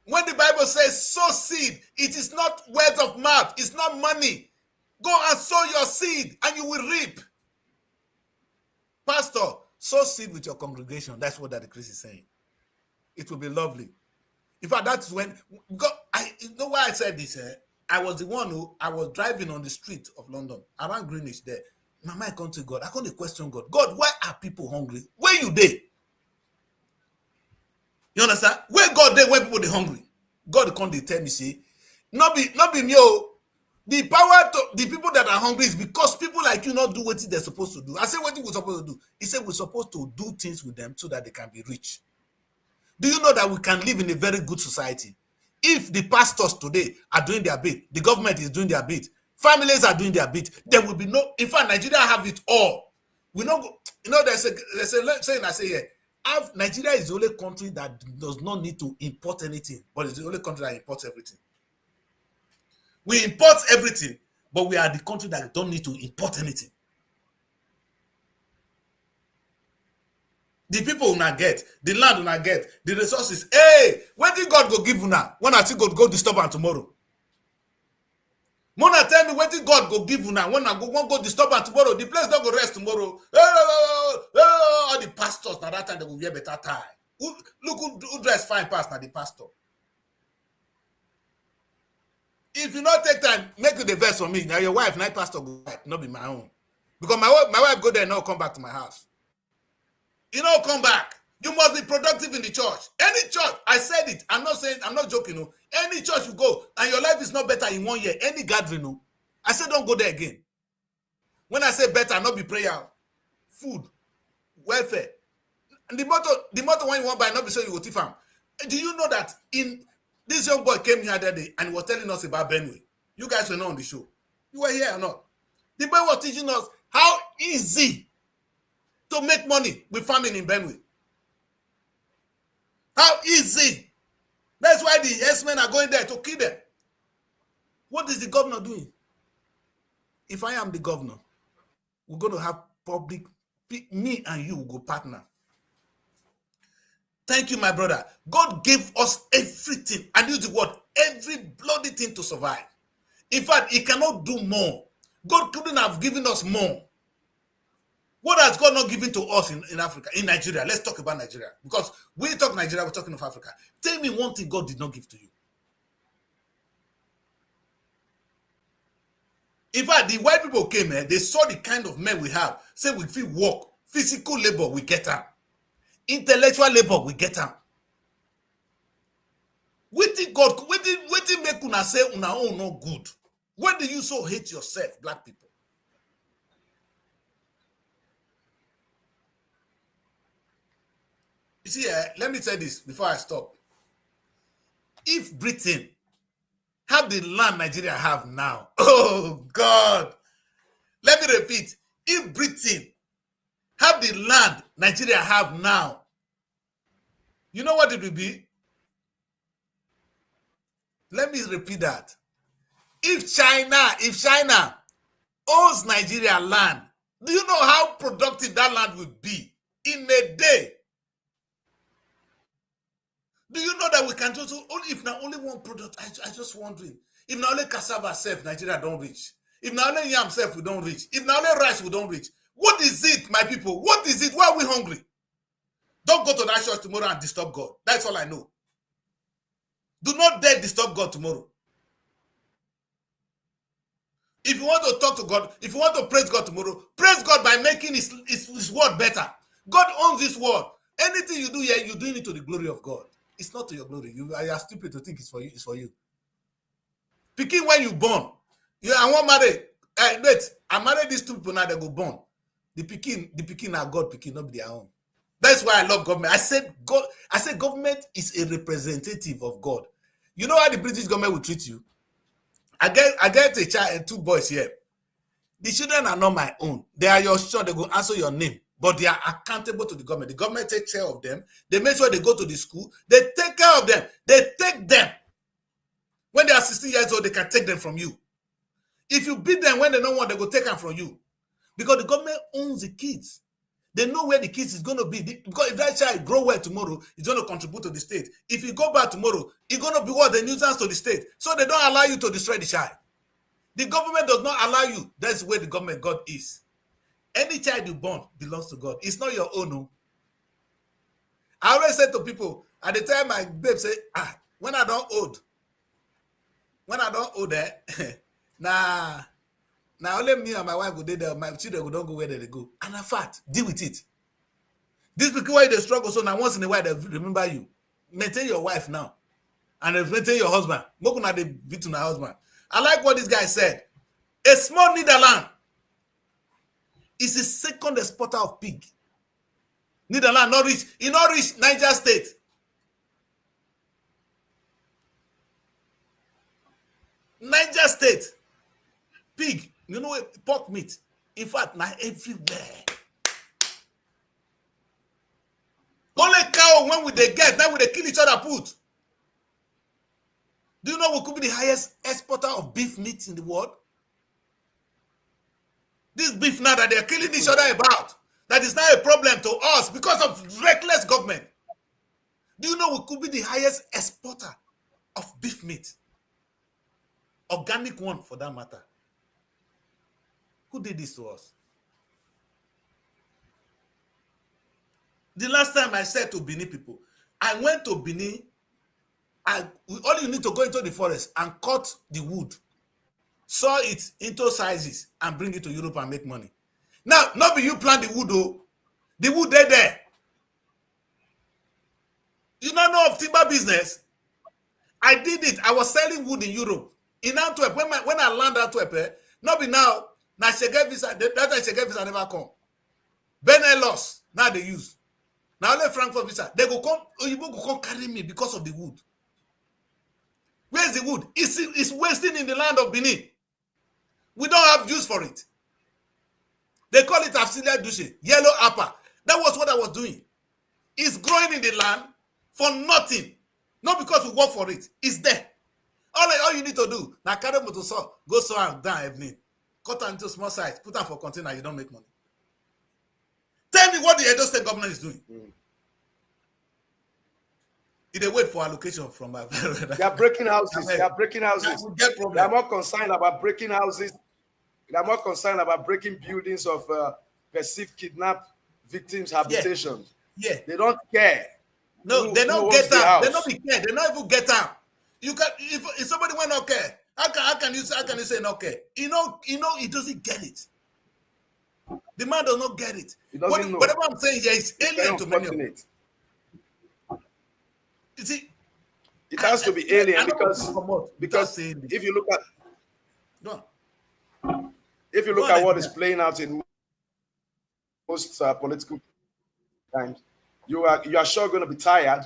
When the Bible says sow seed, it is not word of mouth. It's not money. Go and sow your seed and you will reap. Pastor, sow seed with your congregation. That's what that Chris is saying. It will be lovely. In fact, that's when God, you know why I said this? I was the one I was driving on the street of London, around Greenwich there. My mind come to God. I come to question God. God, why are people hungry? Where you there? You understand? Where God there, where people they hungry? God come to tell me, say, not be me. The power to the people that are hungry is because people like you not do what they're supposed to do. I said, what we're supposed to do? He said, we're supposed to do things with them so that they can be rich. Do you know that we can live in a very good society? If the pastors today are doing their bit, the government is doing their bit, families are doing their bit, there will be no, in fact, Nigeria have it all. We know, there's a saying I say here, Nigeria is the only country that does not need to import anything, but it's the only country that imports everything. We import everything, but we are the country that don't need to import anything. The people will not get, the land will not get, the resources. Hey, when did God go give you now? When I see God go disturb am tomorrow? Mona tell me when did God go give you now? When I go disturb am tomorrow, the place don't go rest tomorrow. All the pastors now that time they will wear better tie. Look who dress fine past now the pastor. If you not take time, make the verse for me. Now your wife, night pastor, go back, not be my own. Because my wife go there and not come back to my house. You know, come back. You must be productive in the church. Any church, I said it. I'm not joking. Any church you go and your life is not better in 1 year, any gathering, I said don't go there again. When I say better, not be prayer, food, welfare. And the motto when you want buy, not be so you go thief am. Do you know that this young boy came here that day and he was telling us about Benue? You guys were not on the show. You were here or not? The boy was teaching us how easy to make money with farming in Benue. How easy. That's why the herdsmen are going there to kill them. What is the governor doing? If I am the governor, we're going to have public, me and you will go partner. Thank you, my brother. God gave us everything, and use the word, every bloody thing to survive. In fact, he cannot do more. God couldn't have given us more. What has God not given to us in Africa, in Nigeria? Let's talk about Nigeria. Because we talk Nigeria, we're talking of Africa. Tell me one thing God did not give to you. In fact, the white people came here, they saw the kind of men we have. Say we feel work, physical labor, we get them. Intellectual labor, we get them. Wetin God, wetin make una say una own no good? When do you so hate yourself, black people? see, let me say this before I stop. If Britain have the land Nigeria have now, oh God, let me repeat. If Britain have the land Nigeria have now, you know what it will be? Let me repeat that. If China owns Nigeria land, do you know how productive that land would be in a day? Do you know that we can just only if now only one product? I just wondering if now only cassava self Nigeria don't reach. If now only yam self we don't reach. If now only rice we don't reach. What is it, my people? What is it? Why are we hungry? Don't go to that church tomorrow and disturb God. That's all I know. Do not dare disturb God tomorrow. If you want to talk to God, if you want to praise God tomorrow, praise God by making his word better. God owns this word. Anything you do here, you're doing it to the glory of God. It's not to your glory. You are stupid to think it's for you. It's for you. Picking when you born. I want married. Wait, I married these two people now. They go born. The picking are God picking, not their own. That's why I love government. I said government is a representative of God. You know how the British government will treat you? I get a child, two boys here. The children are not my own. They are your children. They will answer your name, but they are accountable to the government. The government takes care of them. They make sure they go to the school. They take care of them. They take them. When they are 16 years old, they can take them from you. If you beat them when they don't want, they go take them from you. Because the government owns the kids. They know where the kids is going to be. Because if that child grow well tomorrow, it's going to contribute to the state. If you go back tomorrow, it's going to be what? The nuisance to the state. So they don't allow you to destroy the child. The government does not allow you. That's where the government God is. Any child you born belongs to God. It's not your own. No. I always say to people, at the time my babe say, when I don't old that, now only me and my wife go there, my children don't go where they go. And in fact, deal with it. This because why they struggle, so now once in a while they remember you. Maintain your wife now. And maintain your husband. More than they beat on her husband. I like what this guy said. A small Netherlands is the second exporter of pig. Netherlands not rich. He not rich Niger State. Niger State. Pig. You know what? Pork meat. In fact, now everywhere. Only cow when we they get, now we they kill each other put. Do you know we could be the highest exporter of beef meat in the world? This beef now that they're killing each other about, that is now a problem to us because of reckless government. Do you know we could be the highest exporter of beef meat? Organic one for that matter. Who did this to us? The last time I said to Benin people, I went to Benin, all you need to go into the forest and cut the wood, saw it into sizes and bring it to Europe and make money. Now, not be you plant the wood though. The wood there. You don't know of timber business? I did it. I was selling wood in Europe. In Antwerp, when I landed Antwerp, not be now Shege visa, that time Shege visa never come. Benin lost, now they use. Now only Frankfurt visa, they go come, you go come carry me because of the wood. Where's the wood? It's wasting in the land of Benin. We don't have use for it. They call it Afsilia Dushe, yellow apple. That was what I was doing. It's growing in the land for nothing. Not because we work for it. It's there. All you need to do, now carry motor saw, go saw and down evening. Cut them into small size, put them for container, you don't make money. Tell me what the Edo State government is doing. They wait for allocation from my They are breaking houses. They are breaking houses. They are more concerned about breaking houses. They are more concerned about breaking buildings of perceived kidnapped victims' habitations. Yeah. They don't care. No, they don't get out. They don't care. They don't even get out. You can if somebody went not care, how can you say not care? He doesn't get it. The man does not get it. He doesn't know. Whatever I'm saying here is alien to many of them. You see, it has to be alien because if you look at what is playing out in most political times, You are sure going to be tired.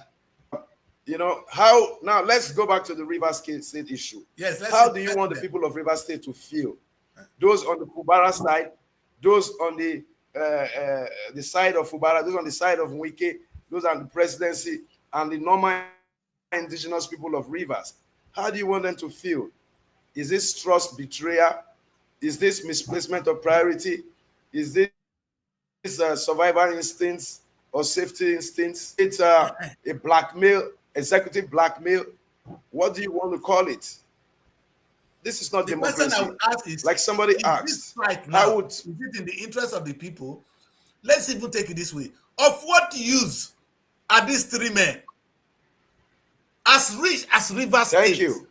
You know how now? Let's go back to the Rivers State issue. Yes. How do you want the people of Rivers State to feel? Those on the Fubara side, those on the side of Fubara, those on the side of Wike, those on the presidency, and the normal indigenous people of Rivers. How do you want them to feel? Is this trust betrayal? Is this misplacement of priority? Is this survival instincts or safety instincts? It's a blackmail, executive blackmail. What do you want to call it? This is not the democracy. question I would ask is, like somebody asked, now, is it in the interest of the people? Let's even take it this way. Of what use are these three men? As rich as Rivers State. Thank you.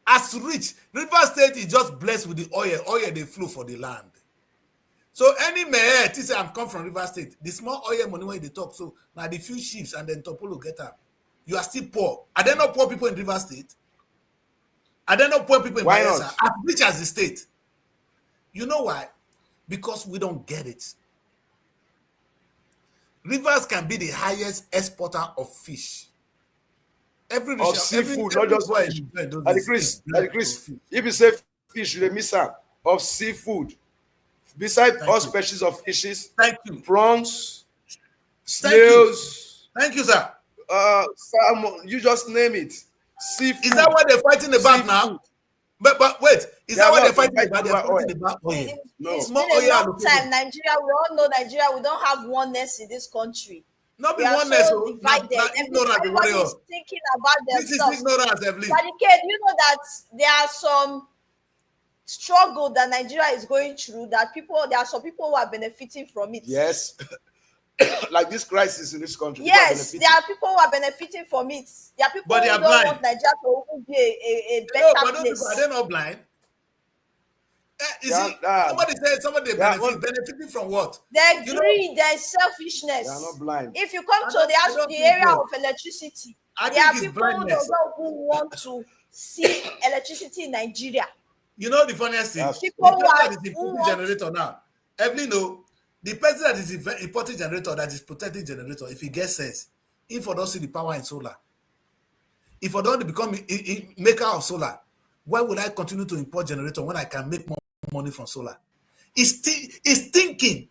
As rich. Rivers State is just blessed with the oil. Oil they flow for the land. So any mayor, say I'm come from Rivers State. The small oil money when they talk, so now the few ships and then Topolo get up. You are still poor. Are there not poor people in Rivers State? Are there not poor people in Bayelsa? As rich as the state. You know why? Because we don't get it. Rivers can be the highest exporter of fish. Of seafood, not just fish. Chris, if you say fish, you miss out of seafood. Besides all species of fishes, thank you. Prawns, snails. Thank you, sir. Salmon, you just name it. Seafood. Is that what they're fighting about now? But wait, is that what they're fighting about? They're fighting about oil. No. It's been a long time. Nigeria, we all know Nigeria, we don't have oneness in this country. Not be oneness. So divided. Everybody is thinking about themselves. This is ignorance, Evelyn. You know that there are some struggle that Nigeria is going through, that there are some people who are benefiting from it. Yes. Like this crisis in this country. Yes, there are people who are benefiting from it. There are people who don't want Nigeria to be a better place. Are they not blind? Somebody said benefiting from what? Their greed, their selfishness. They are not blind. If you come to the area of electricity, there are people who want to see electricity in Nigeria. You know the funniest thing? People the person that is importing generator now. Evelyn, the person that is importing generator, that is protecting generator, if he gets sense, if I don't see the power in solar, if I don't become a maker of solar, why would I continue to import generator when I can make more money from solar? It's thinking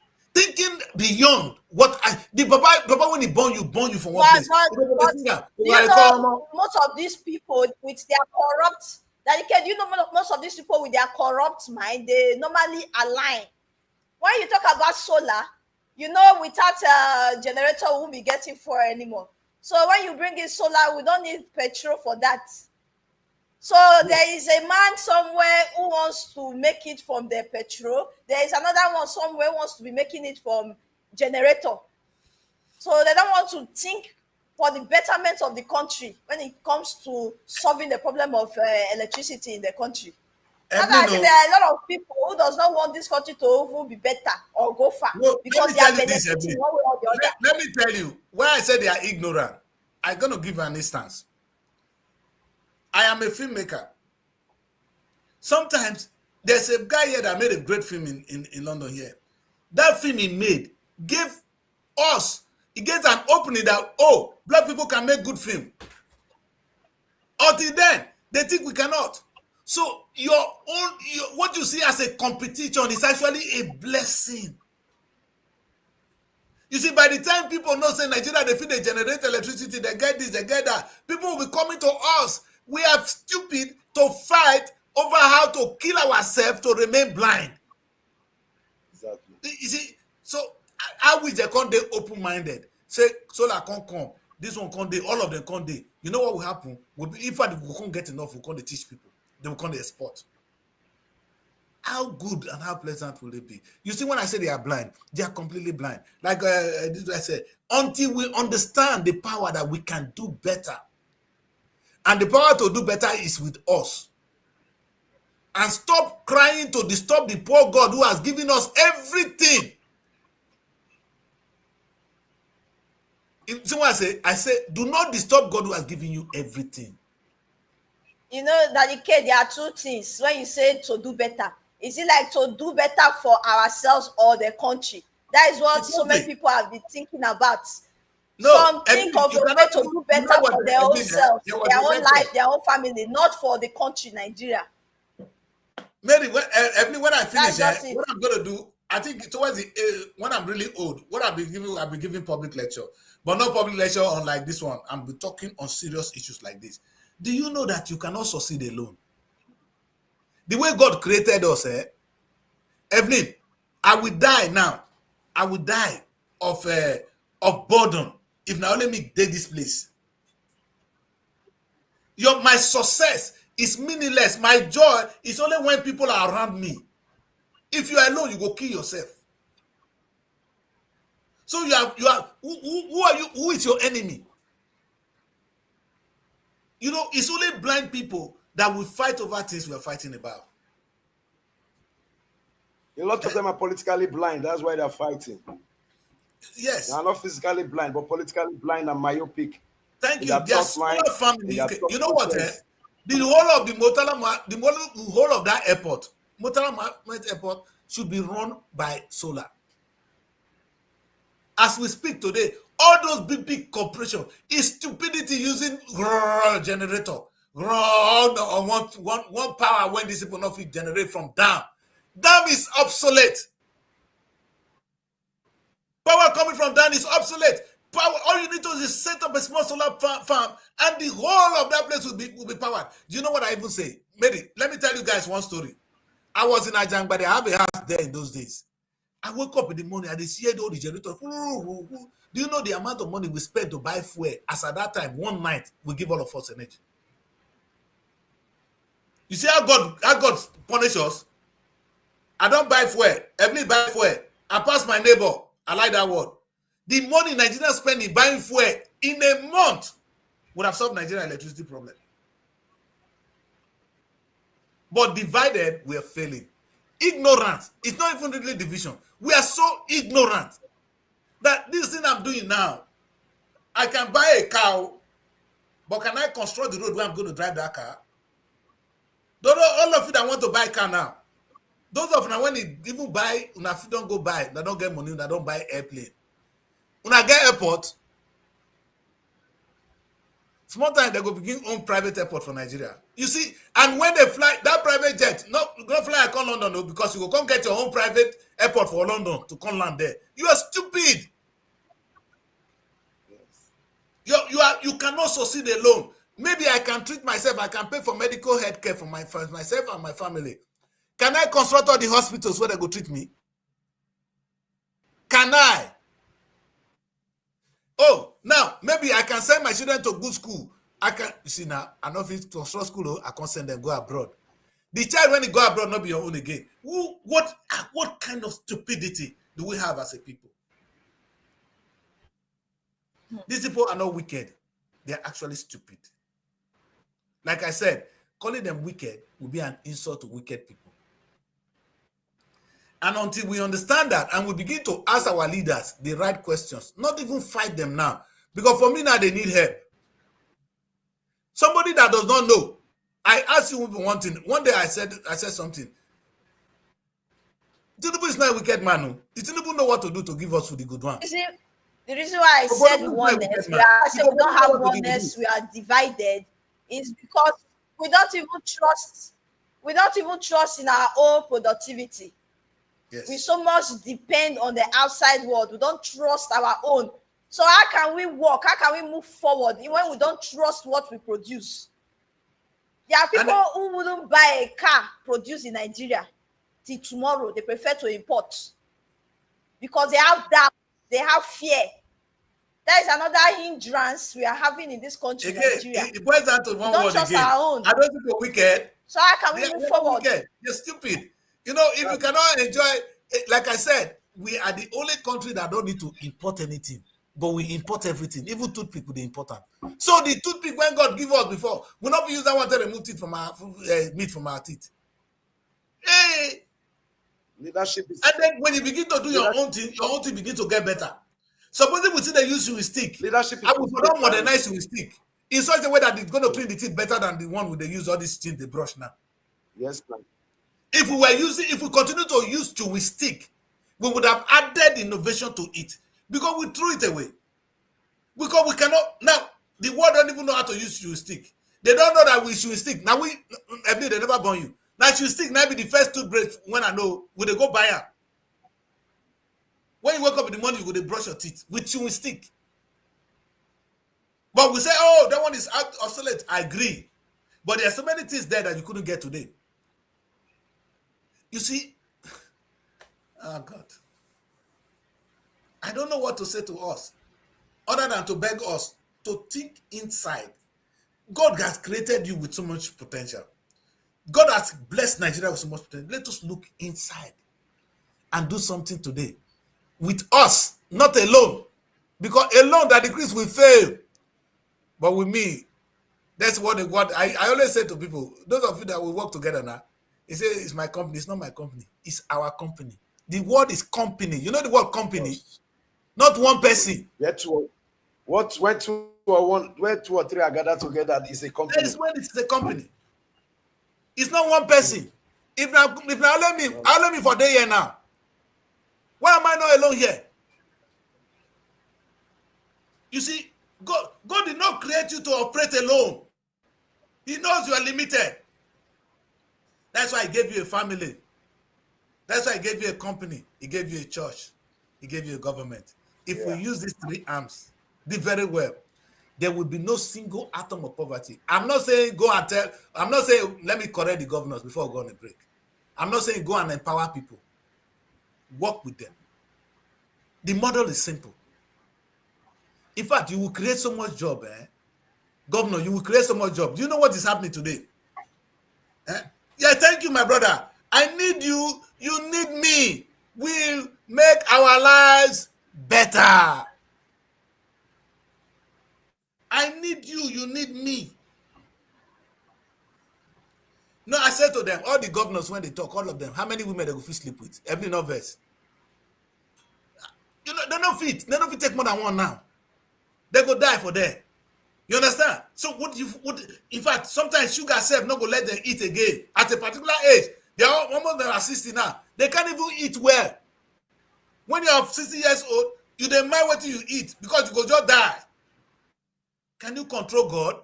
beyond what the Baba when he born you from one place. Most of these people with their corrupt, most of these people with their corrupt mind, they normally align. When you talk about solar, without a generator, we won't be getting fuel anymore. So when you bring in solar, we don't need petrol for that. So there is a man somewhere who wants to make it from the petrol. There is another one somewhere who wants to be making it from generator. So they don't want to think for the betterment of the country when it comes to solving the problem of electricity in the country. And I think there are a lot of people who does not want this country to even be better or go far because they are benefiting one way or the other. Let me tell you why I said they are ignorant. I'm going to give an instance. I am a filmmaker. Sometimes there's a guy here that made a great film in London here. That film he made gave us, it gave an opening that, black people can make good film. Until then, they think we cannot. So what you see as a competition is actually a blessing. You see, by the time people know say Nigeria, they feel they generate electricity, they get this, they get that, people will be coming to us. We are stupid to fight over how to kill ourselves to remain blind. Exactly. You see, so I wish they can't be open-minded. Say, solar can't come, this one can't do, all of them can't do. You know what will happen? If we can't get enough, we can't teach people. They will come to export. How good and how pleasant will it be? You see, when I say they are blind, they are completely blind. Like this I said, until we understand the power that we can do better. And the power to do better is with us. And stop crying to disturb the poor God who has given us everything. See what I say, do not disturb God who has given you everything. You know, that there are two things when you say to do better. Is it like to do better for ourselves or the country? That is what so many people have been thinking about. Some think of a way to do better for their own self, their own life, their own family, not for the country, Nigeria. Mary, when I finish, what I'm going to do, I think towards the when I'm really old, what I'll be giving public lecture, but not public lecture on like this one. I'm be talking on serious issues like this. Do you know that you cannot succeed alone? The way God created us, Evelyn, I will die now. I will die of boredom if now let me take this place. My success is meaningless. My joy is only when people are around me. If you are alone, you go kill yourself. So you are who are you? Who is your enemy? You know, it's only blind people that will fight over things we are fighting about. A lot of them are politically blind. That's why they're fighting. Yes. They are not physically blind, but politically blind and myopic. Thank you. There's smaller family. You know what? The whole of the whole of that airport, Murtala Airport, should be run by solar. As we speak today, all those big corporations is stupidity using generator. One power when these people not fit generate from dam. Dam is obsolete. Power coming from dam is obsolete. Power, all you need to do is set up a small solar farm, and the whole of that place will be powered. Do you know what I even say? Mary, let me tell you guys one story. I was in Ajang, but I have a house there in those days. I woke up in the morning and they see all the generators. Do you know the amount of money we spent to buy fuel? As at that time, one night we give all of us energy. You see how God punish us? I don't buy fuel. Every buy fuel. I pass my neighbor. I like that word. The money Nigeria spending buying fuel in a month would have solved Nigeria's electricity problem. But divided, we are failing. Ignorance. It's not even really division. We are so ignorant that this thing I'm doing now, I can buy a cow, but can I construct the road where I'm going to drive that car? All of you that want to buy a car now, those of you when they even buy, if you don't go buy, they don't get money, they don't buy airplane. When I get airport, small time they go begin own private airport for Nigeria. You see, and when they fly that private jet, no fly come London no, because you go come get your own private airport for London to come land there. You are stupid. Yes. You cannot succeed alone. Maybe I can treat myself. I can pay for medical health care for myself and my family. Can I construct all the hospitals where they go treat me? Can I? Oh, now maybe I can send my children to good school. I can, you see now, I know if it's to school, I can't send them go abroad. The child when he go abroad, not be your own again. What kind of stupidity do we have as a people? These people are not wicked. They are actually stupid. Like I said, calling them wicked will be an insult to wicked people. And until we understand that and we begin to ask our leaders the right questions, not even fight them now. Because for me now, they need help. Somebody that does not know. I asked you one thing. One day I said something. Tinubu is not a wicked man. No. Did Tinubu know what to do to give us for the good one? You see, the reason why I said oneness, we don't have oneness, we are divided, is because we don't even trust in our own productivity. Yes. We so much depend on the outside world. We don't trust our own. So how can we work? How can we move forward when we don't trust what we produce? There are people who wouldn't buy a car produced in Nigeria till tomorrow. They prefer to import because they have doubt, they have fear. That is another hindrance we are having in this country, again, Nigeria. It boils down to one don't word trust again. our own. I don't think you're wicked. So how can we move forward? Wicked. You're stupid. You know, if you cannot enjoy, like I said, we are the only country that don't need to import anything, but we import everything. Even toothpick, they import them. So the toothpick when God give us before, we not use that one to remove teeth from our meat from our teeth. Hey, leadership is. And then when you begin to do your own thing begin to get better. Supposing we see they use you with stick, leadership is. I will not modernize you with stick in such a way that it's going to clean the teeth better than the one where they use all these things they brush now. Yes, man. If we continue to use chew with stick, we would have added innovation to it because we threw it away. Because we cannot now. The world don't even know how to use shoe stick. They don't know that we shoe stick. Now they never born you. Now shoe stick now be the first toothbrush when I know will they go buy am. When you wake up in the morning, you go to brush your teeth with chewing stick. But we say, oh, that one is obsolete. I agree. But there are so many things there that you couldn't get today. You see, oh God. I don't know what to say to us other than to beg us to think inside. God has created you with so much potential. God has blessed Nigeria with so much potential. Let us look inside and do something today. With us, not alone. Because alone that decrease will fail. But with me, that's what I always say to people, those of you that will work together now, they say it's my company. It's not my company. It's our company. The word is company. You know the word company? Yes. Not one person. Where two or three are gathered together is a company. That is when it's a company. It's not one person. If now allow me for day here now. Why am I not alone here? You see, God did not create you to operate alone. He knows you are limited. That's why he gave you a family. That's why he gave you a company. He gave you a church. He gave you a government. If we use these three arms, do very well, there will be no single atom of poverty. I'm not saying let me correct the governors before we go on a break. I'm not saying go and empower people. Work with them. The model is simple. In fact, you will create so much job, Governor, you will create so much job. Do you know what is happening today? Yeah, thank you, my brother. I need you. You need me. We'll make our lives better. I need you. You need me. No, I said to them, all the governors, when they talk, all of them, how many women they go fit sleep with? Every novice. You know, they don't fit. They don't fit take more than one now. They go die for them. You understand? So in fact, sometimes sugar self not go let them eat again. At a particular age, they are almost they are 60 now. They can't even eat well. When you are 60 years old, you don't mind what you eat because you go just die. Can you control God?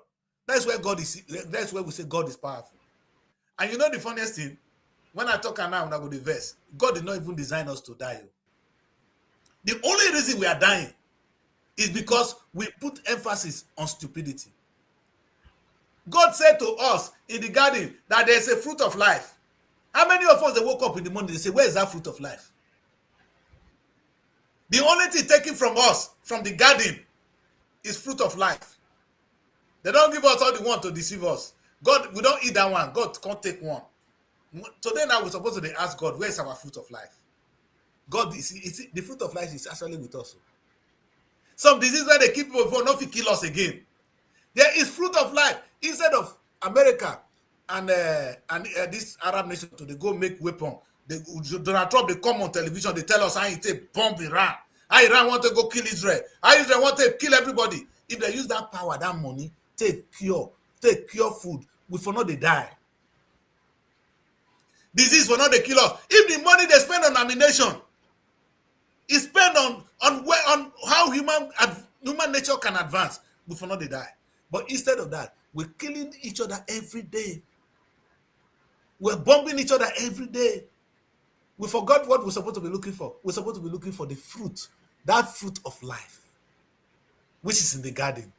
That's where God is. That's where we say God is powerful. And you know the funniest thing? When I talk now, when I go to the verse, God did not even design us to die. The only reason we are dying is because we put emphasis on stupidity. God said to us in the garden that there's a fruit of life. How many of us they woke up in the morning, they say, where is that fruit of life? The only thing taken from us, from the garden, is fruit of life. They don't give us all the one to deceive us. God, we don't eat that one. God can't take one. Today now we're supposed to ask God, where is our fruit of life? God, the fruit of life is actually with us. Some disease where they keep people before not to kill us again. There is fruit of life. Instead of America and this Arab nation to they go make weapon. Donald Trump, they come on television, they tell us how he take bomb Iran. How Iran want to go kill Israel. How Israel want to kill everybody. If they use that power, that money, take cure food, we for not they die. Disease for not they kill us. If the money they spend on ammunition is spent on how human nature can advance, we for not they die. But instead of that, we're killing each other every day. We're bombing each other every day. We forgot what we're supposed to be looking for. We're supposed to be looking for the fruit, that fruit of life, which is in the garden.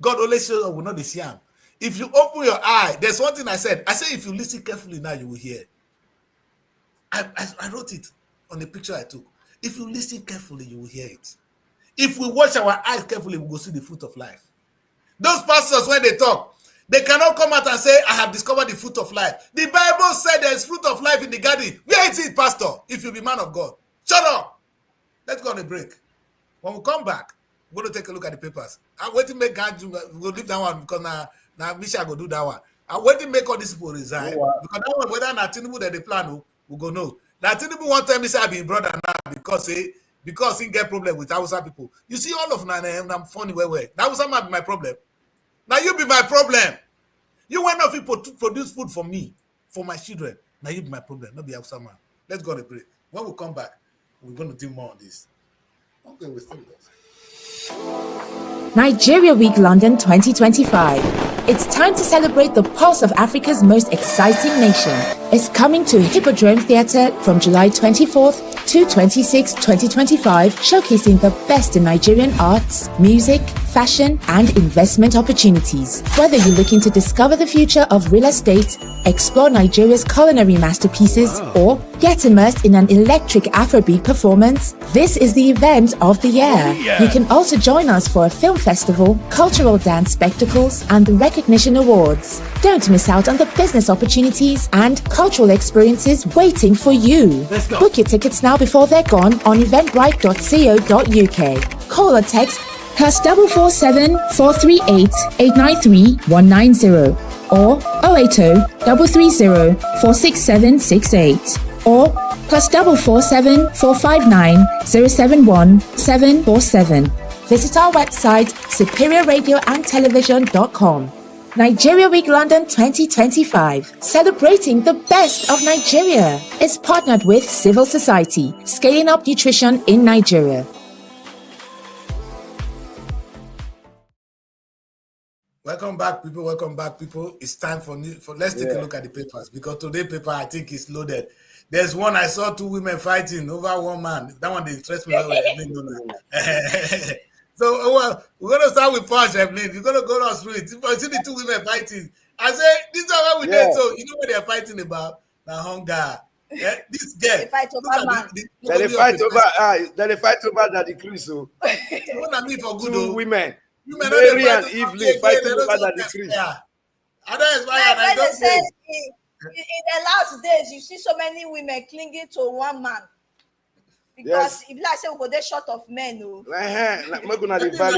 God always says, "I will not see him." If you open your eye, there's one thing I said. I say, if you listen carefully now, you will hear. I wrote it on the picture I took. If you listen carefully, you will hear it. If we watch our eyes carefully, we will see the fruit of life. Those pastors, when they talk, they cannot come out and say, I have discovered the fruit of life. The Bible said there is fruit of life in the garden. Where is it, pastor? If you be man of God. Shut up. Let's go on a break. When we come back, we're going to take a look at the papers. I'm waiting to make God, we'll leave that one because now Misha go do that one. I'm waiting to make all these people resign. Because that one, whether not Tinubu that they plan, we'll go no. Now Tinubu one time he said I've been brother now because he get problem with Hausa people. You see all of them, I'm funny where. That Hausa might be my problem. Now you be my problem. You want enough people to produce food for me, for my children. Now you be my problem, not be Hausa man. Let's go on a break. When we come back, we're going to do more on this. Okay, we're still with us. Nigeria Week London 2025. It's time to celebrate the pulse of Africa's most exciting nation. It's coming to Hippodrome Theatre from July 24th to 26, 2025, showcasing the best in Nigerian arts, music, fashion, and investment opportunities. Whether you're looking to discover the future of real estate, explore Nigeria's culinary masterpieces, or get immersed in an electric Afrobeat performance, this is the event of the year. You can also join us for a film festival, cultural dance spectacles, and the recognition awards. Don't miss out on the business opportunities and cultural experiences waiting for you. Book your tickets now before they're gone on eventbrite.co.uk. Call or text +447 438 893 190 or 080 330 46768 or +447 459 071 747. Visit our website superiorradioandtelevision.com. Nigeria Week London 2025, celebrating the best of Nigeria, is partnered with Civil Society, scaling up nutrition in Nigeria. Welcome back, people. Welcome back, people. It's time for let's take a look at the papers, because today's paper, I think, is loaded. There's one I saw, 2 women fighting over one man. That one, they interest me. So we're going to start with Punch, Evelyn. You're going to go through it. You see the 2 women fighting. I say, this is what we did. So you know what they're fighting about? The hunger. This girl. They fight over man. They fight over that decrease. So what I mean for good, 2 women. Mary and Evelyn fighting over that decrease. I don't inspire. I don't say. In the last days, you see so many women clinging to one man. Because if I say we go there short of men, Let's start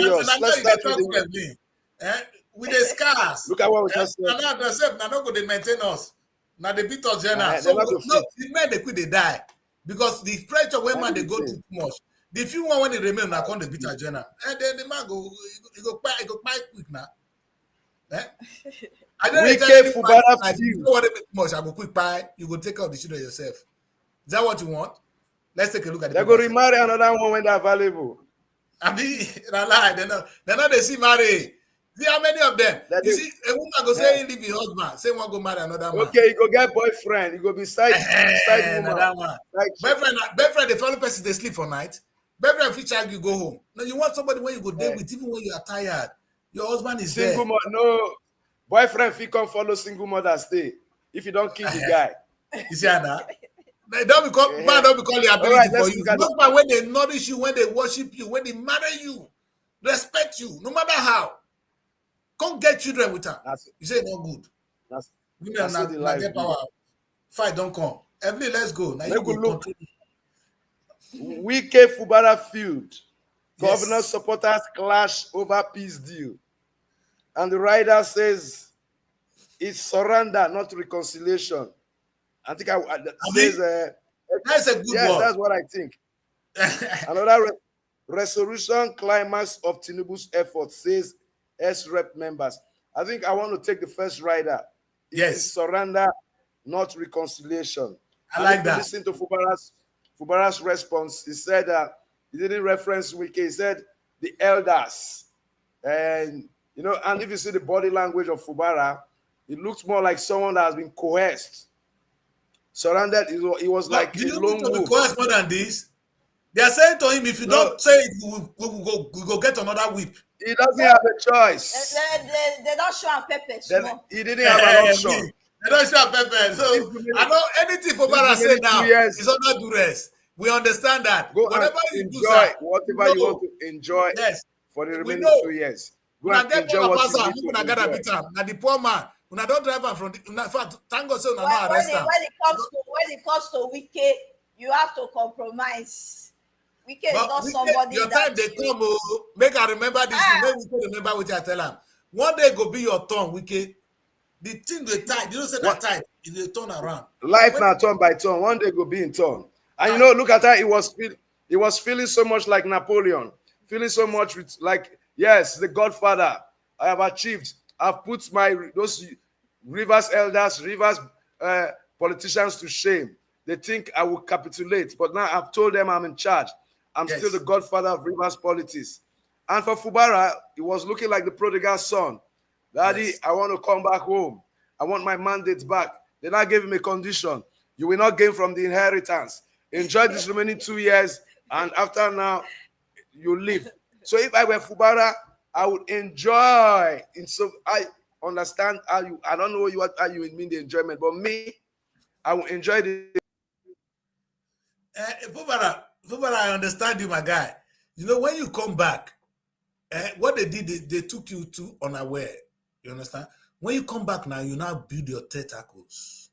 with the scars. Look at what we just said. Now not going to maintain us. Now they beat us general. So the men they quit, they die because the pressure when man they go too much. The few one when they remain, now come the beat us general. And then the man go quite quick now. I don't Wike Fubara you know what they make much. I go quick pie. You go take out the children yourself. Is that what you want? Let's take a look at it. They go remarry another one when they're available. I mean, they're not they see marry. See how many of them? You see, a woman go say leave your husband, say one go marry another man. Okay, you go get boyfriend, you go be side woman. Boyfriend, the fellow person they sleep for night. Boyfriend fit child you go home. Now you want somebody when you go date with, even when you are tired. Your husband is single there. No, boyfriend fit come follow single mother stay. If you don't kill the guy. You see that? Man don't be call the ability for you. Look man when they nourish you, when they worship you, when they marry you, respect you, no matter how. Come get children with her. You say no good. Women are not their power. Fight don't come. Evelyn, let's go. Now you go look. Wike Fubara feud. Governor supporters clash over peace deal. And the rider says it's surrender, not reconciliation. I think says that's a good one. Yes, that's what I think. Another resolution climax of Tinubu's effort, says S-Rep members. I think I want to take the first rider. It's surrender, not reconciliation. I like that. Listen to Fubara's response. He said he didn't reference Wike. He said the elders. And and if you see the body language of Fubara, it looks more like someone that has been coerced. Surrounded, it was like a lone wolf. Coerced more than this. They are saying to him, if you don't say it, we go get another whip. He doesn't have a choice. They don't show on purpose. He didn't have an option. They don't show on purpose. So I know anything Fubara say now is under duress. We understand that. Whatever you do, sir, whatever you want to enjoy for the remaining 2 years. Go and enjoy what you need to enjoy. Now the poor man, when I don't drive from thank God so now arrest him. When it comes to Wike, you have to compromise. Wike is not somebody your time they come, make I remember this. Make Wike remember what I tell him. One day go be your turn, Wike. The thing they tight, you don't say that tight, it will turn around. Life now turn by turn. One day go be in turn. And look at that. He was feeling so much like Napoleon, feeling so much with like, yes, the Godfather. I have achieved. I've put those Rivers elders, Rivers politicians to shame. They think I will capitulate, but now I've told them I'm in charge. I'm still the Godfather of Rivers politics. And for Fubara, it was looking like the prodigal son. Daddy, yes. I want to come back home. I want my mandate back. Then I gave him a condition. You will not gain from the inheritance. Enjoy this remaining 2 years, and after now, you leave. So if I were Fubara, I would enjoy. And so I understand how you, I don't know how you mean the enjoyment, but me, I will enjoy the. Fubara, I understand you, my guy. You know, when you come back, what they did, they took you to unaware. You understand? When you come back now, you now build your tentacles.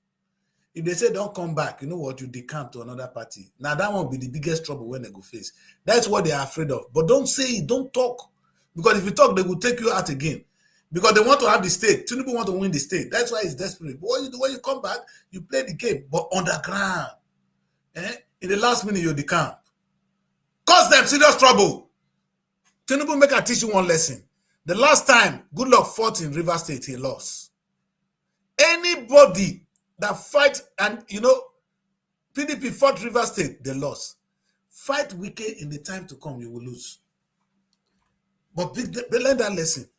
If they say don't come back, you know what? You decamp to another party. Now that won't be the biggest trouble when they go face. That's what they are afraid of. But don't say it, don't talk. Because if you talk, they will take you out again. Because they want to have the state. Two people want to win the state. That's why it's desperate. But what you do when you come back, you play the game, but underground. In the last minute, you decamp. Cause them serious trouble. Tinubu make I teach you one lesson. The last time Goodluck fought in River State, he lost. Anybody that fight, and you know, PDP fought River State, they lost. Fight Wike in the time to come, you will lose. But they learn that lesson.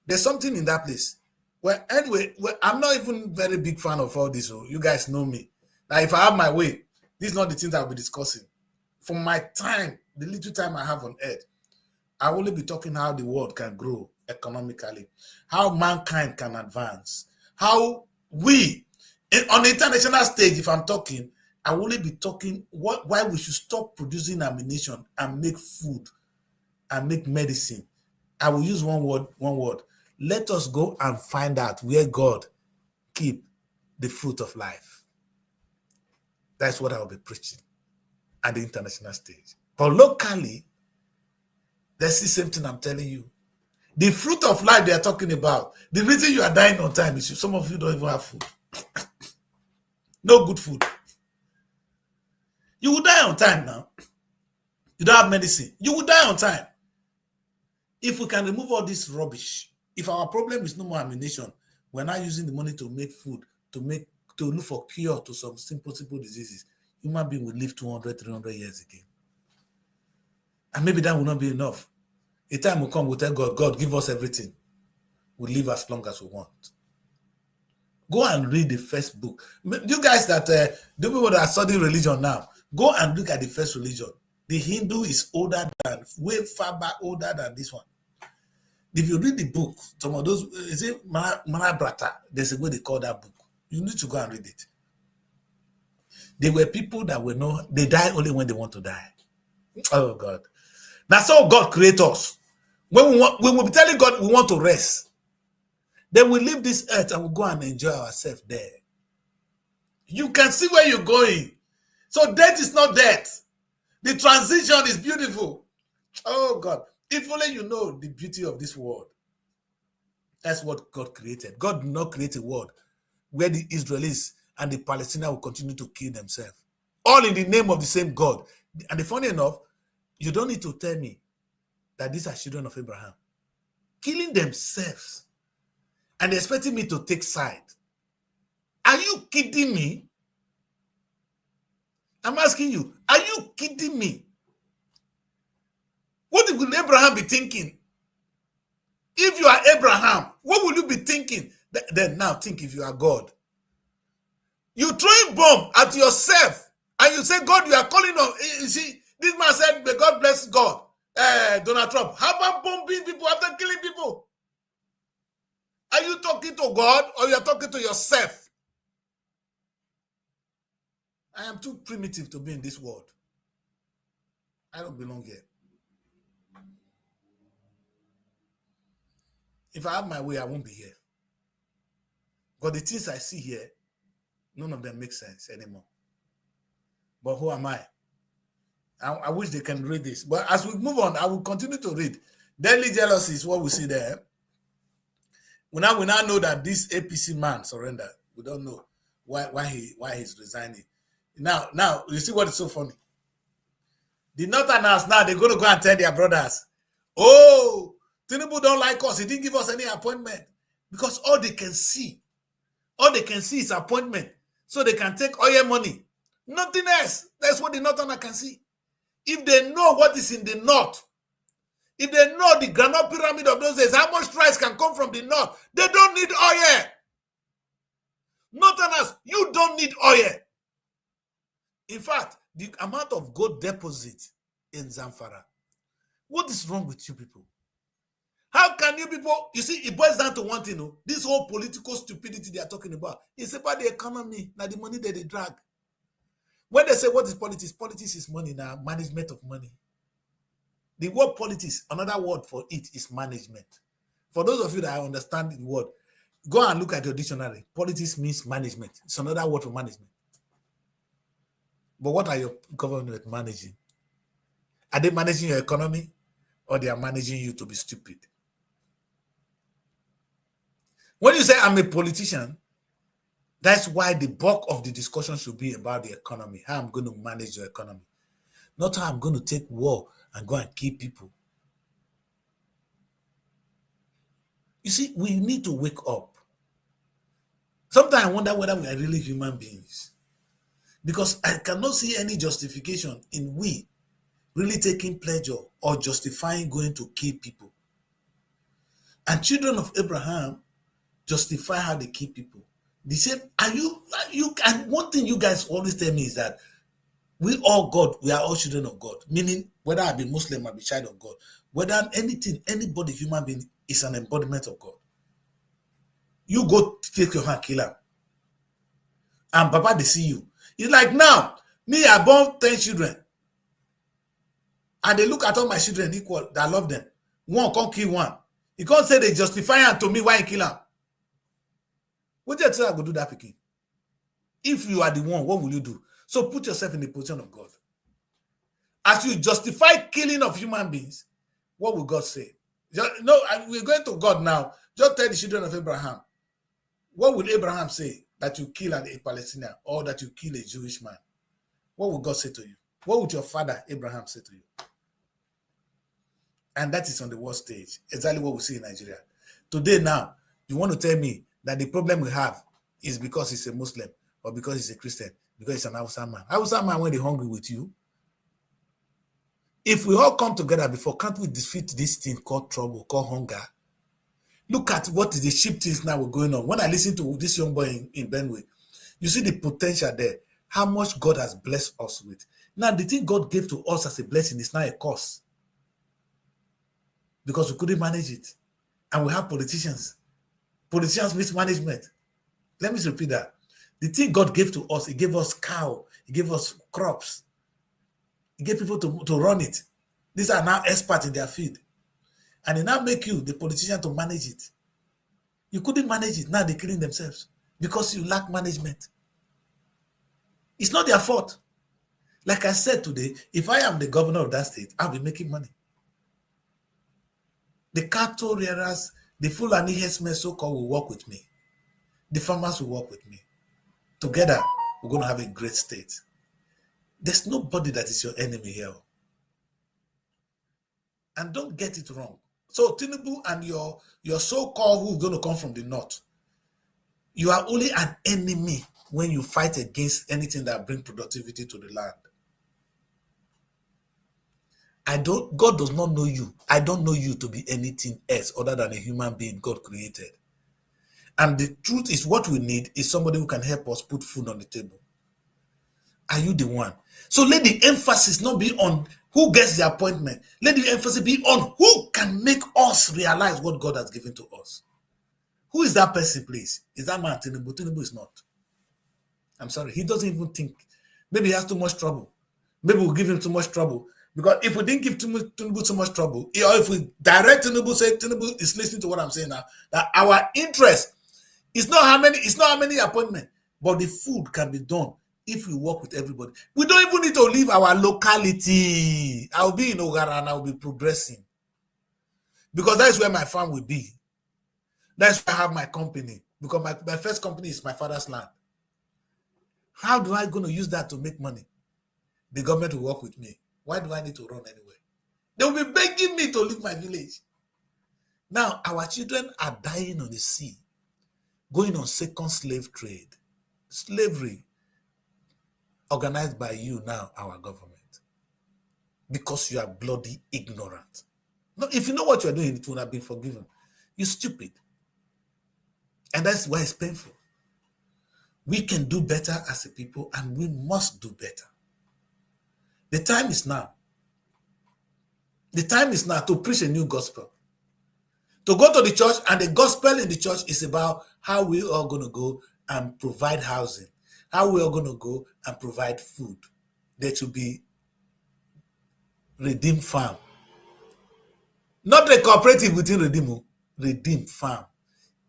There's something in that place. Well, anyway, I'm not even very big fan of all this. So you guys know me. Now, if I have my way, these are not the things I'll be discussing. From my time, the little time I have on earth, I will only be talking how the world can grow economically, how mankind can advance, how we, on the international stage, if I'm talking, I will only be talking why we should stop producing ammunition and make food and make medicine. I will use one word. Let us go and find out where God keep the fruit of life. That's what I will be preaching at the international stage. But locally, that's the same thing I'm telling you. The fruit of life they are talking about, the reason you are dying on time is some of you don't even have food. No good food. You will die on time now. You don't have medicine. You will die on time. If we can remove all this rubbish, if our problem is no more ammunition, we're not using the money to make food, to look for cure to some simple diseases, human being will live 200, 300 years again. And maybe that will not be enough. A time will come, we'll tell God, God, give us everything. We'll live as long as we want. Go and read the first book. You guys that, the people that are studying religion now, go and look at the first religion. The Hindu is older than, way far back older than this one. If you read the book, some of those, is it Mahabharata? There's a way they call that book. You need to go and read it. There were people that were not, they die only when they want to die. Oh God. That's how God created us. When we will be telling God we want to rest, then we leave this earth and we go and enjoy ourselves there. You can see where you're going. So death is not death. The transition is beautiful. Oh God. If only you know the beauty of this world. That's what God created. God did not create a world where the Israelis and the Palestinians will continue to kill themselves. All in the name of the same God. And the funny enough, you don't need to tell me that these are children of Abraham. Killing themselves. And expecting me to take side. Are you kidding me? I'm asking you, are you kidding me? What will Abraham be thinking? If you are Abraham, what will you be thinking? Then now think if you are God. You throw a bomb at yourself and you say, God, you are calling on. You see, this man said, may God bless God. Donald Trump, how about bombing people after killing people? Are you talking to God or you are talking to yourself? I am too primitive to be in this world. I don't belong here. If I have my way, I won't be here. But the things I see here, none of them make sense anymore. But who am I? I wish they can read this. But as we move on, I will continue to read. Deadly jealousy is what we see there. We now know that this APC man surrendered. We don't know why he's resigning. Now you see what is so funny. The Northerners now they're going to go and tell their brothers, oh, Tinubu don't like us. He didn't give us any appointment because all they can see is appointment, so they can take all your money. Nothing else. That's what the Northerners can see. If they know what is in the north, If they know the granite pyramid of those days, how much rice can come from the north, they don't need oil. Northerners, you don't need oil. In fact, the amount of gold deposit in Zamfara, what is wrong with you people? How can you people, you see, it boils down to one thing, this whole political stupidity they are talking about. It's about the economy, now the money that they drag. When they say what is politics, politics is money now, management of money. The word politics, another word for it is management. For those of you that understand the word, go and look at your dictionary. Politics means management. It's another word for management. But what are your government managing? Are they managing your economy, or they are managing you to be stupid? When you say I'm a politician, that's why the bulk of the discussion should be about the economy, how I'm going to manage your economy, not how I'm going to take war and go and kill people. You see, we need to wake up. Sometimes I wonder whether we are really human beings, because I cannot see any justification in we really taking pleasure or justifying going to kill people. And children of Abraham justify how they kill people. They say, and one thing you guys always tell me is that we all God, we are all children of God. Meaning, whether I be Muslim, I be child of God, whether anything, anybody, human being, is an embodiment of God. You go take your hand, kill him. And Baba, they see you. It's like now, me, I born 10 children. And they look at all my children equal, that love them. One can't kill one. You can't say they justify him to me why he kill him. What do you say I go do that, picking? If you are the one, what will you do? So put yourself in the position of God. As you justify killing of human beings, what will God say? No, we're going to God now. Just tell the children of Abraham. What will Abraham say that you kill a Palestinian or that you kill a Jewish man? What will God say to you? What would your father Abraham say to you? And that is on the world stage. Exactly what we see in Nigeria. Today now, you want to tell me that the problem we have is because he's a Muslim or because he's a Christian, because he's an Hausa man. Hausa man, when they're hungry with you. If we all come together before, can't we defeat this thing called trouble, called hunger? Look at what the cheap things now are going on. When I listen to this young boy in Benue, you see the potential there, how much God has blessed us with. Now, the thing God gave to us as a blessing is now a curse, because we couldn't manage it. And we have politicians. Politicians mismanagement. Let me repeat that. The thing God gave to us, he gave us cow, he gave us crops. He gave people to run it. These are now experts in their field. And they now make you, the politician, to manage it. You couldn't manage it. Now they're killing themselves because you lack management. It's not their fault. Like I said today, if I am the governor of that state, I'll be making money. The cattle rearers, the Fulani herdsmen so-called will work with me. The farmers will work with me. Together, we're going to have a great state. There's nobody that is your enemy here. And don't get it wrong. So Tinubu and your so-called who's going to come from the north, you are only an enemy when you fight against anything that brings productivity to the land. God does not know you. I don't know you to be anything else other than a human being God created. And the truth is, what we need is somebody who can help us put food on the table. Are you the one? So let the emphasis not be on who gets the appointment. Let the emphasis be on who can make us realize what God has given to us. Who is that person, please? Is that man Tinubu? Tinubu is not. I'm sorry. He doesn't even think. Maybe he has too much trouble. Maybe we'll give him too much trouble. Because if we didn't give Tinubu too much trouble, or if we direct Tinubu, say Tinubu is listening to what I'm saying now, that our interest is not how many appointments, but the food can be done if we work with everybody. We don't even need to leave our locality. I'll be in Ogara and I'll be progressing. Because that's where my farm will be. That's where I have my company. Because my first company is my father's land. How do I going to use that to make money? The government will work with me. Why do I need to run anywhere? They will be begging me to leave my village. Now, our children are dying on the sea, going on second slave trade. Slavery organized by you now, our government. Because you are bloody ignorant. No, if you know what you're doing, it would have been forgiven. You're stupid. And that's why it's painful. We can do better as a people, and we must do better. The time is now. The time is now to preach a new gospel. To go to the church, and the gospel in the church is about how we are going to go and provide housing, how we are going to go and provide food. There should be Redeem Farm. Not a cooperative within Redeem, Redeem Farm.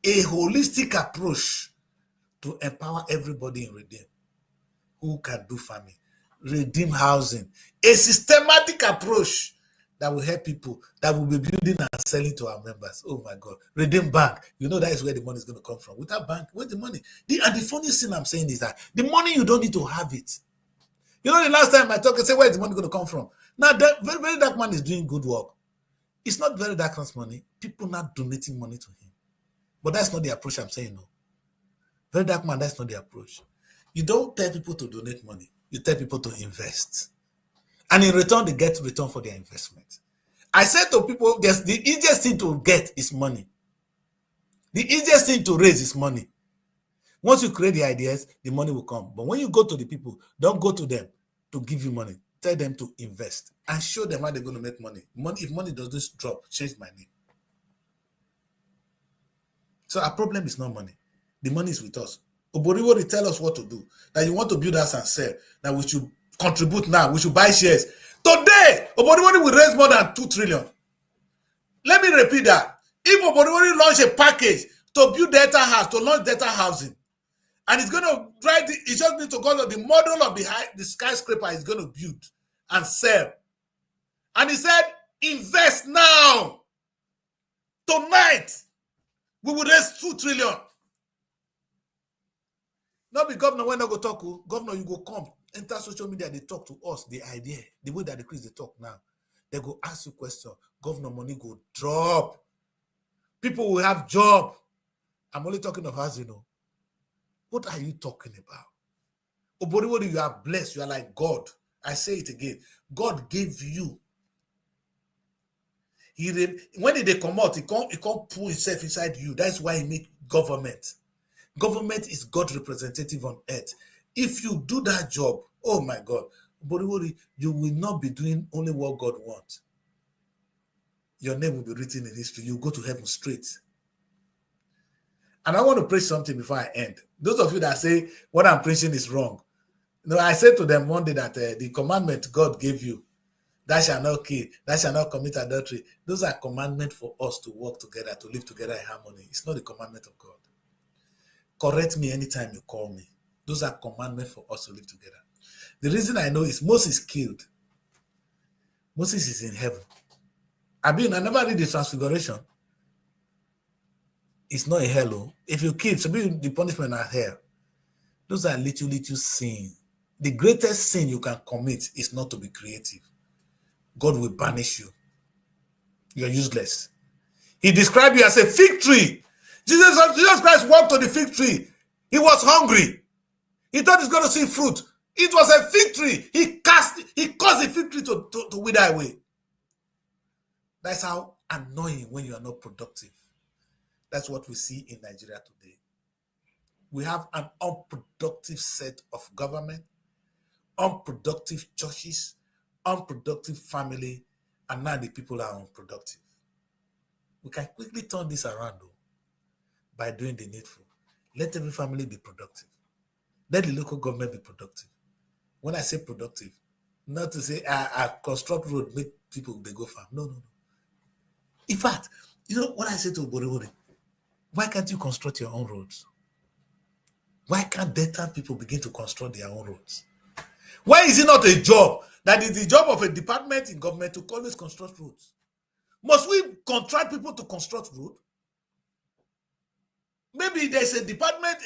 A holistic approach to empower everybody in Redeem who can do farming. Redeem housing. A systematic approach that will help people, that will be building and selling to our members. Oh my God. Redeem Bank. You know that is where the money is going to come from. Without bank, where's the money? And the funniest thing I'm saying is that the money, you don't need to have it. You know, the last time I talked, I said, where is the money going to come from? Now, that very, very dark man is doing good work. It's not very dark man's money. People not donating money to him. But that's not the approach I'm saying, no. Very dark man, that's not the approach. You don't tell people to donate money. You tell people to invest. And in return, they get return for their investment. I said to people, yes, the easiest thing to get is money. The easiest thing to raise is money. Once you create the ideas, the money will come. But when you go to the people, don't go to them to give you money. Tell them to invest and show them how they're going to make money. If money doesn't drop, change my name. So our problem is not money. The money is with us. Oboriwori tell us what to do. That you want to build us and sell. That we should contribute now. We should buy shares. Today, Oboriwori will raise more than 2 trillion. Let me repeat that. If Oboriwori launch a package to build data house, to launch data housing, and it's going to drive it just needs to go to the model of the skyscraper is going to build and sell. And he said, invest now. Tonight, we will raise 2 trillion. Not be governor when I go talk. Governor, you go come, enter social media, they talk to us, the idea, the way that the Chris they talk now. They go ask you question. Governor, money go drop. People will have job. I'm only talking of us, you know. What are you talking about? Oboriwori, you are blessed. You are like God. I say it again. God gave you. When they come out, he can't pull himself inside you. That's why he made government. Government is God's representative on earth. If you do that job, oh my God, Oboriwori, you will not be doing only what God wants. Your name will be written in history. You go to heaven straight. And I want to preach something before I end. Those of you that say what I'm preaching is wrong. No, I said to them one day that the commandment God gave you, thou shalt not kill, thou shalt not commit adultery. Those are commandments for us to work together, to live together in harmony. It's not the commandment of God. Correct me anytime you call me. Those are commandments for us to live together. The reason I know is Moses killed. Moses is in heaven. I never read the Transfiguration. It's not a hell. If you kill, should be the punishment are hell. Those are little sins. The greatest sin you can commit is not to be creative. God will banish you. You're useless. He described you as a fig tree. Jesus Christ walked to the fig tree. He was hungry. He thought he's going to see fruit. It was a fig tree. He caused the fig tree to wither away. That's how annoying when you are not productive. That's what we see in Nigeria today. We have an unproductive set of government, unproductive churches, unproductive family, and now the people are unproductive. We can quickly turn this around though, by doing the needful. Let every family be productive. Let the local government be productive. When I say productive, not to say I construct road, make people they go farm. No. In fact, you know what I say to Oboriwori? Why can't you construct your own roads? Why can't Delta people begin to construct their own roads? Why is it not a job that is the job of a department in government to always construct roads? Must we contract people to construct roads? Maybe there's a department,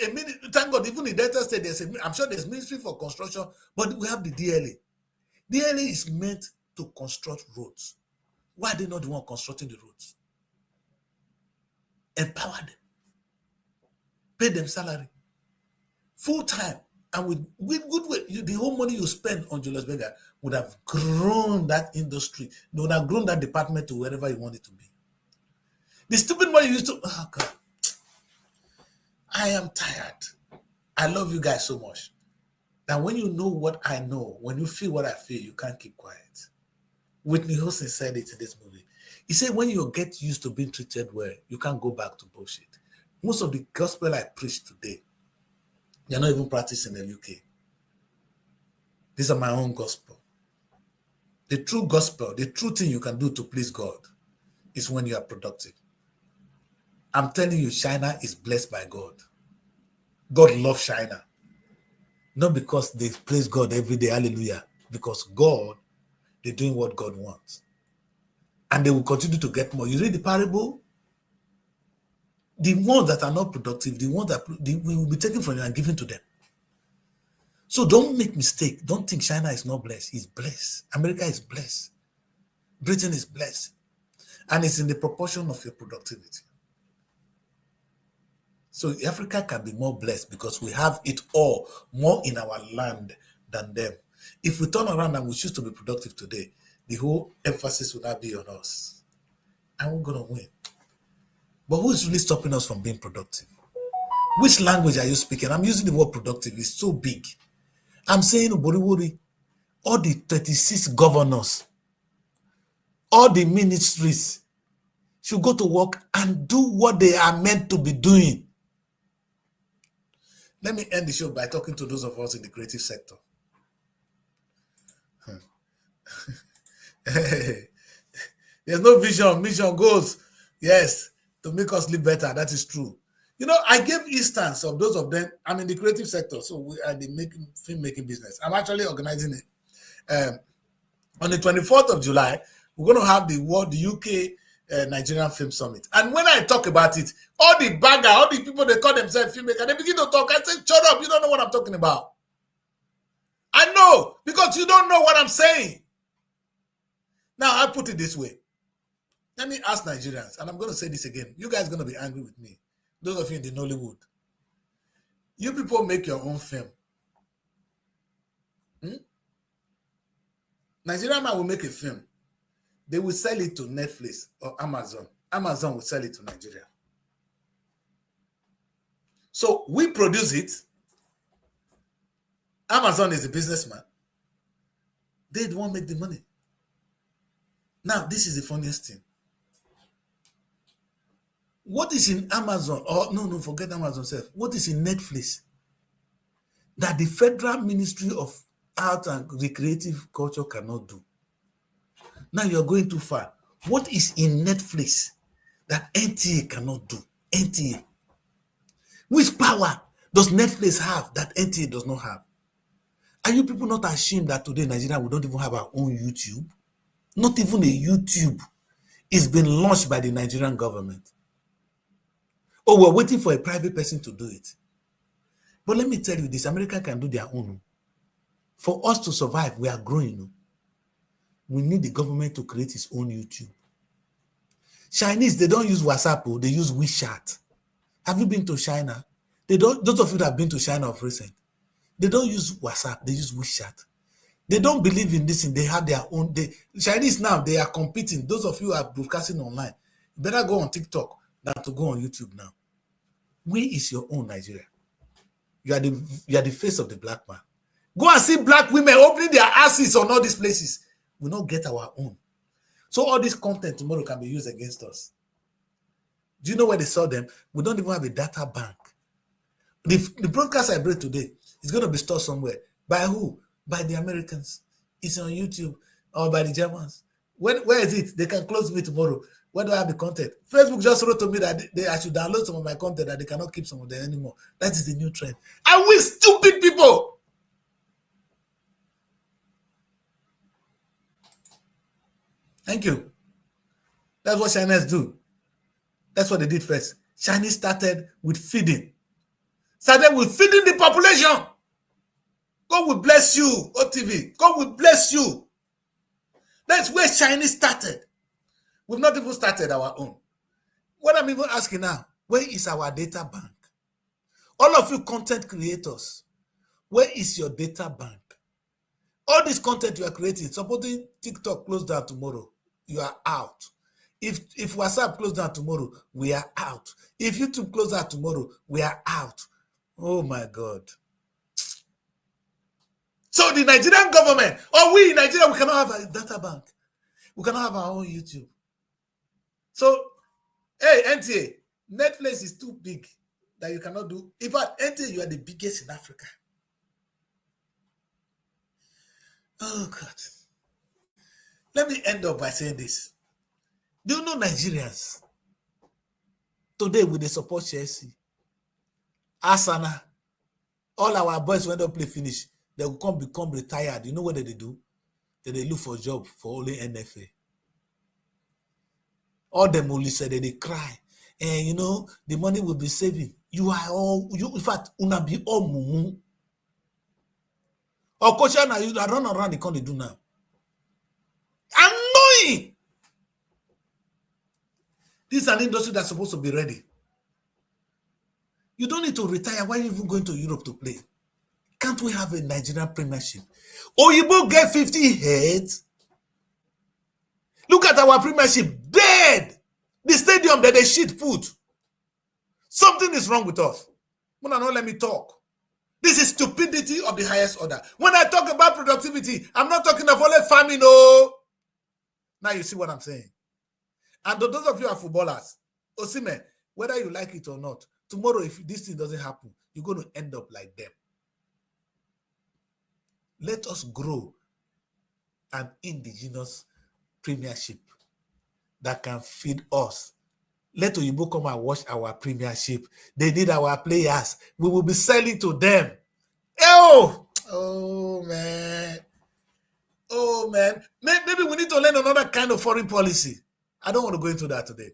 thank God, even in Delta State, I'm sure there's Ministry for Construction, but we have the DLA. DLA is meant to construct roads. Why are they not the one constructing the roads? Empower them. Pay them salary. Full time. And with good way, the whole money you spend on Julius Berger, would have grown that industry. They would have grown that department to wherever you want it to be. The stupid money used to, oh God, I am tired. I love you guys so much that when you know what I know, when you feel what I feel, you can't keep quiet. Whitney Houston said it in this movie. He said, when you get used to being treated well, you can't go back to bullshit. Most of the gospel I preach today, they're not even practiced in the UK. These are my own gospel. The true gospel, the true thing you can do to please God is when you are productive. I'm telling you, China is blessed by God. God loves China. Not because they praise God every day, hallelujah. Because God, they're doing what God wants. And they will continue to get more. You read the parable, the ones that are not productive, the ones that we will be taken from you and given to them. So don't make mistake. Don't think China is not blessed. It's blessed. America is blessed. Britain is blessed. And it's in the proportion of your productivity. So Africa can be more blessed because we have it all more in our land than them. If we turn around and we choose to be productive today, the whole emphasis will not be on us. And we're going to win. But who is really stopping us from being productive? Which language are you speaking? I'm using the word productive. It's so big. I'm saying, Uboriwori, all the 36 governors, all the ministries should go to work and do what they are meant to be doing. Let me end the show by talking to those of us in the creative sector. There's no vision. Mission goes, yes, to make us live better. That is true. You know, I gave instance of those of them. I'm in the creative sector, so we are the film-making business. I'm actually organizing it. On the 24th of July, we're going to have the UK Nigerian Film Summit. And when I talk about it, all the bagger, all the people, they call themselves filmmakers, they begin to talk. I say, shut up, you don't know what I'm talking about. I know, because you don't know what I'm saying. Now, I put it this way. Let me ask Nigerians, and I'm going to say this again. You guys are going to be angry with me. Those of you in the Nollywood. You people make your own film. Nigerian man will make a film. They will sell it to Netflix or Amazon. Amazon will sell it to Nigeria. So we produce it. Amazon is a businessman. They won't make the money. Now, this is the funniest thing. What is in Amazon? Or no, forget Amazon self. What is in Netflix that the Federal Ministry of Art and Recreative Culture cannot do? Now you're going too far. What is in Netflix that NTA cannot do? NTA. Which power does Netflix have that NTA does not have? Are you people not ashamed that today in Nigeria we don't even have our own YouTube? Not even a YouTube. It's been launched by the Nigerian government. Oh, we're waiting for a private person to do it. But let me tell you this, America can do their own. For us to survive, we are growing. We need the government to create its own YouTube. Chinese, they don't use WhatsApp, they use WeChat. Have you been to China? They don't. Those of you that have been to China of recent, they don't use WhatsApp, they use WeChat. They don't believe in this, and they have their own. Chinese now, they are competing. Those of you who are broadcasting online, you better go on TikTok than to go on YouTube now. Where is your own Nigeria? You are the face of the black man. Go and see black women opening their asses on all these places. We not get our own. So all this content tomorrow can be used against us. Do you know where they saw them? We don't even have a data bank. The broadcast I brought today is going to be stored somewhere. By who? By the Americans. It's on YouTube or by the Germans. Where is it? They can close me tomorrow. Where do I have the content? Facebook just wrote to me that I should download some of my content, that they cannot keep some of them anymore. That is the new trend. And we stupid people. Thank you. That's what Chinese do. That's what they did first. Chinese started with feeding. Started with feeding the population. God will bless you, OTV. God will bless you. That's where Chinese started. We've not even started our own. What I'm even asking now, where is our data bank? All of you content creators, where is your data bank? All this content you are creating, supporting TikTok close down tomorrow, you are out. If WhatsApp close down tomorrow, we are out. If YouTube close down tomorrow, we are out. Oh my God. So the Nigerian government, or we in Nigeria, we cannot have a data bank. We cannot have our own YouTube. So, hey, NTA, Netflix is too big that you cannot do. In fact, NTA, you are the biggest in Africa. Oh, God. Let me end up by saying this. Do you know Nigerians? Today, with the support Chelsea, Asana, all our boys when they play finish, they will become retired. You know what they do? They look for a job for only NFA. All them only said they cry. And you know, the money will be saving. You are all, in fact, una be all mumu. Or coach, now you run around the country do now. Annoying. This is an industry that's supposed to be ready. You don't need to retire. Why are you even going to Europe to play? Can't we have a Nigerian premiership? Oyibo get 50 heads. Look at our premiership. Dead. The stadium that they shit put. Something is wrong with us. Muna, no, let me talk. This is stupidity of the highest order. When I talk about productivity, I'm not talking of only farming. No. Now you see what I'm saying. And those of you are footballers, Osimhen, whether you like it or not, tomorrow if this thing doesn't happen, you're going to end up like them. Let us grow an indigenous premiership that can feed us. Let Oyibo come and watch our premiership. They need our players. We will be selling to them. Oh man. Oh, man. Maybe we need to learn another kind of foreign policy. I don't want to go into that today.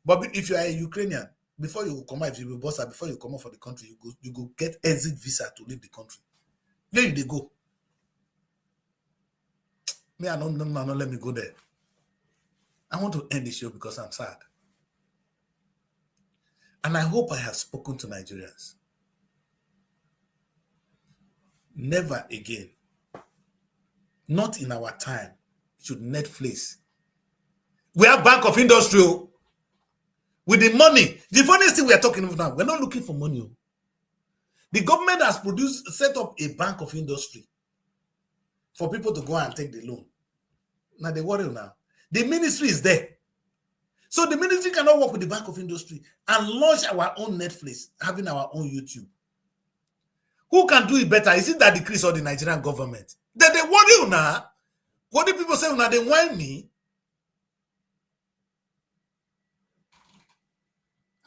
But if you are a Ukrainian, before you come out, if you be boss, before you come out for the country, you go get exit visa to leave the country. Where you they go? Me, I don't let me go there. I want to end the show because I'm sad. And I hope I have spoken to Nigerians. Never again, not in our time, should Netflix. We have Bank of Industry with the money. The funniest thing we are talking about now, we're not looking for money. The government has set up a Bank of Industry for people to go and take the loan. Now they worry now. The ministry is there. So the ministry cannot work with the Bank of Industry and launch our own Netflix, having our own YouTube. Who can do it better? Is it that the Chris or the Nigerian government? Then they worry now. What do people say now? They whine me.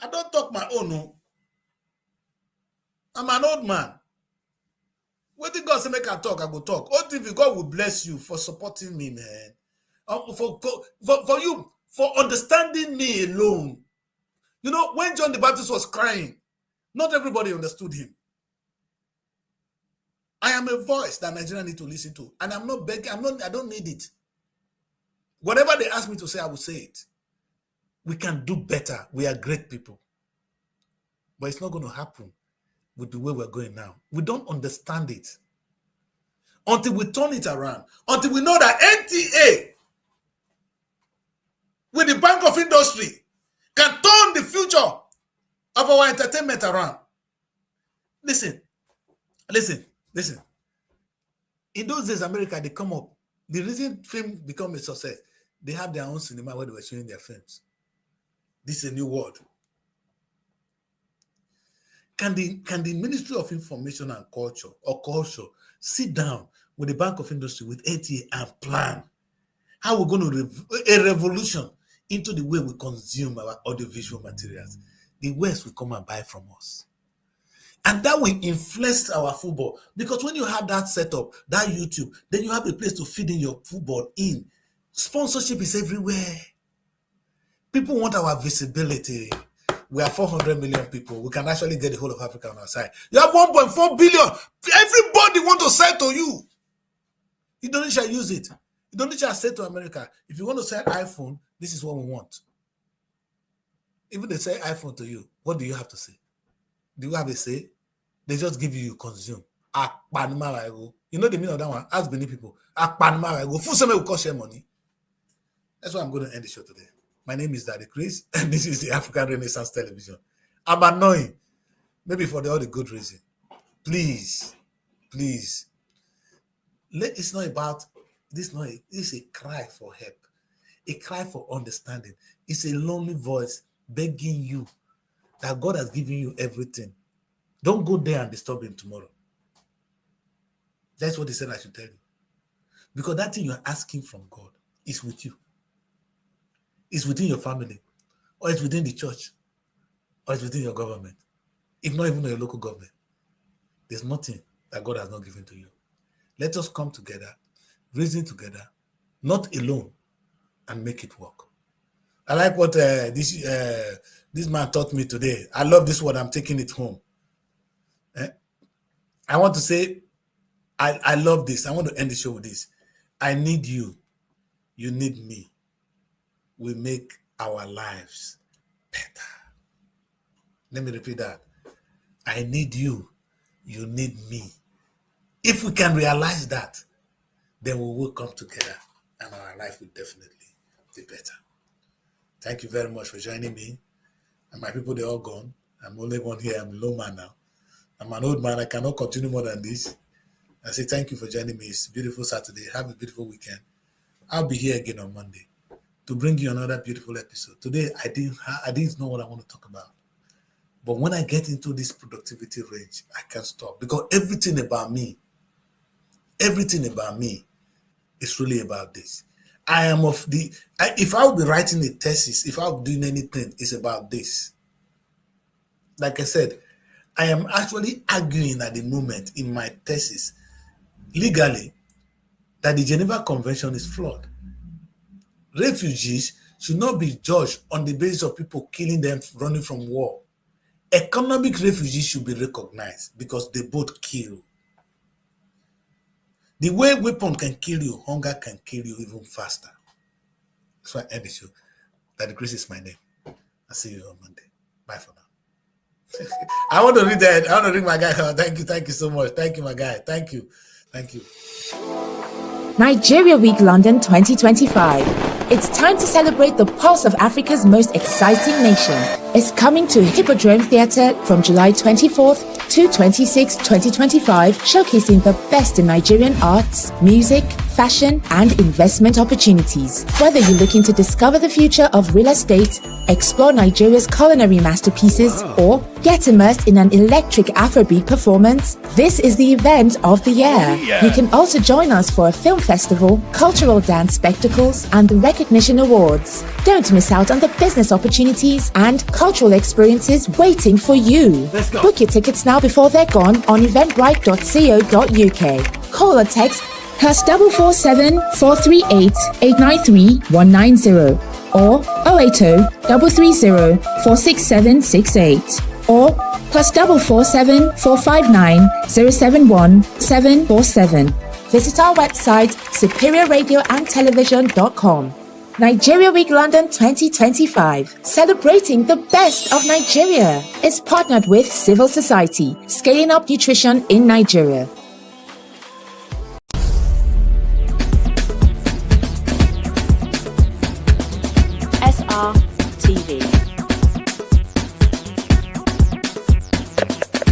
I don't talk my own. No. I'm an old man. What did God say make I talk? I go talk. OTV, God will bless you for supporting me, man. For you, for understanding me alone. You know, when John the Baptist was crying, not everybody understood him. I am a voice that Nigerians need to listen to. And I'm not begging, I don't need it. Whatever they ask me to say, I will say it. We can do better. We are great people. But it's not going to happen with the way we're going now. We don't understand it. Until we turn it around. Until we know that NTA, with the Bank of Industry, can turn the future of our entertainment around. Listen. In those days, America, they come up. The reason film become a success, they have their own cinema where they were showing their films. This is a new world. Can the Ministry of Information and Culture sit down with the Bank of Industry, with NTA, and plan how we're going to a revolution into the way we consume our audiovisual materials? The West will come and buy from us. And that will influence our football. Because when you have that setup, that YouTube, then you have a place to feed in your football in. Sponsorship is everywhere. People want our visibility. We are 400 million people. We can actually get the whole of Africa on our side. You have 1.4 billion. Everybody want to sell to you. Indonesia use it. Indonesia say to America, if you want to sell iPhone, this is what we want. Even they say iPhone to you, what do you have to say? Do you have a say? They just give you consume. You You know the meaning of that one? Ask Benin people. I go full summer will cost share money. That's why I'm going to end the show today. My name is Daddy Chris, and this is the African Renaissance Television. I'm annoying, maybe for all the good reason. Please. It's not about this. It's a cry for help, a cry for understanding. It's a lonely voice begging you that God has given you everything. Don't go there and disturb him tomorrow. That's what he said I should tell you. Because that thing you're asking from God is with you. It's within your family, or it's within the church, or it's within your government. If not even your local government. There's nothing that God has not given to you. Let us come together, reason together, not alone, and make it work. I like what this man taught me today. I love this word. I'm taking it home. I want to say, I love this. I want to end the show with this. I need you. You need me. We make our lives better. Let me repeat that. I need you. You need me. If we can realize that, then we will come together and our life will definitely be better. Thank you very much for joining me. And my people, they're all gone. I'm only one here. I'm a low man now. I'm an old man. I cannot continue more than this. I say thank you for joining me. It's a beautiful Saturday. Have a beautiful weekend. I'll be here again on Monday to bring you another beautiful episode. Today, I didn't know what I want to talk about. But when I get into this productivity range, I can't stop. Because everything about me is really about this. I am of the, if I would be writing a thesis, if I would be doing anything, it's about this. Like I said, I am actually arguing at the moment in my thesis, legally, that the Geneva Convention is flawed. Refugees should not be judged on the basis of people killing them running from war. Economic refugees should be recognized because they both kill. The way weapon can kill you, hunger can kill you even faster. That's why I end the show. Daddy Chris is my name. I'll see you on Monday. Bye for now. I want to read that. I want to read my guy. Thank you so much. Thank you, my guy. Thank you. Nigeria Week London 2025. It's time to celebrate the pulse of Africa's most exciting nation. It's coming to Hippodrome Theatre from July 24th to 26th, 2025, showcasing the best in Nigerian arts, music, fashion, and investment opportunities. Whether you're looking to discover the future of real estate, explore Nigeria's culinary masterpieces, or get immersed in an electric Afrobeat performance, this is the event of the year. You can also join us for a film festival, cultural dance spectacles, and the recognition awards. Don't miss out on the business opportunities and cultural experiences waiting for you. Book your tickets now before they're gone on eventbrite.co.uk. Call or text +447 438 893 190 or 080 330 46768 or +447 459 071 747. Visit our website superiorradioandtelevision.com. Nigeria Week London 2025, celebrating the best of Nigeria, is partnered with Civil Society, scaling up nutrition in Nigeria. SR TV.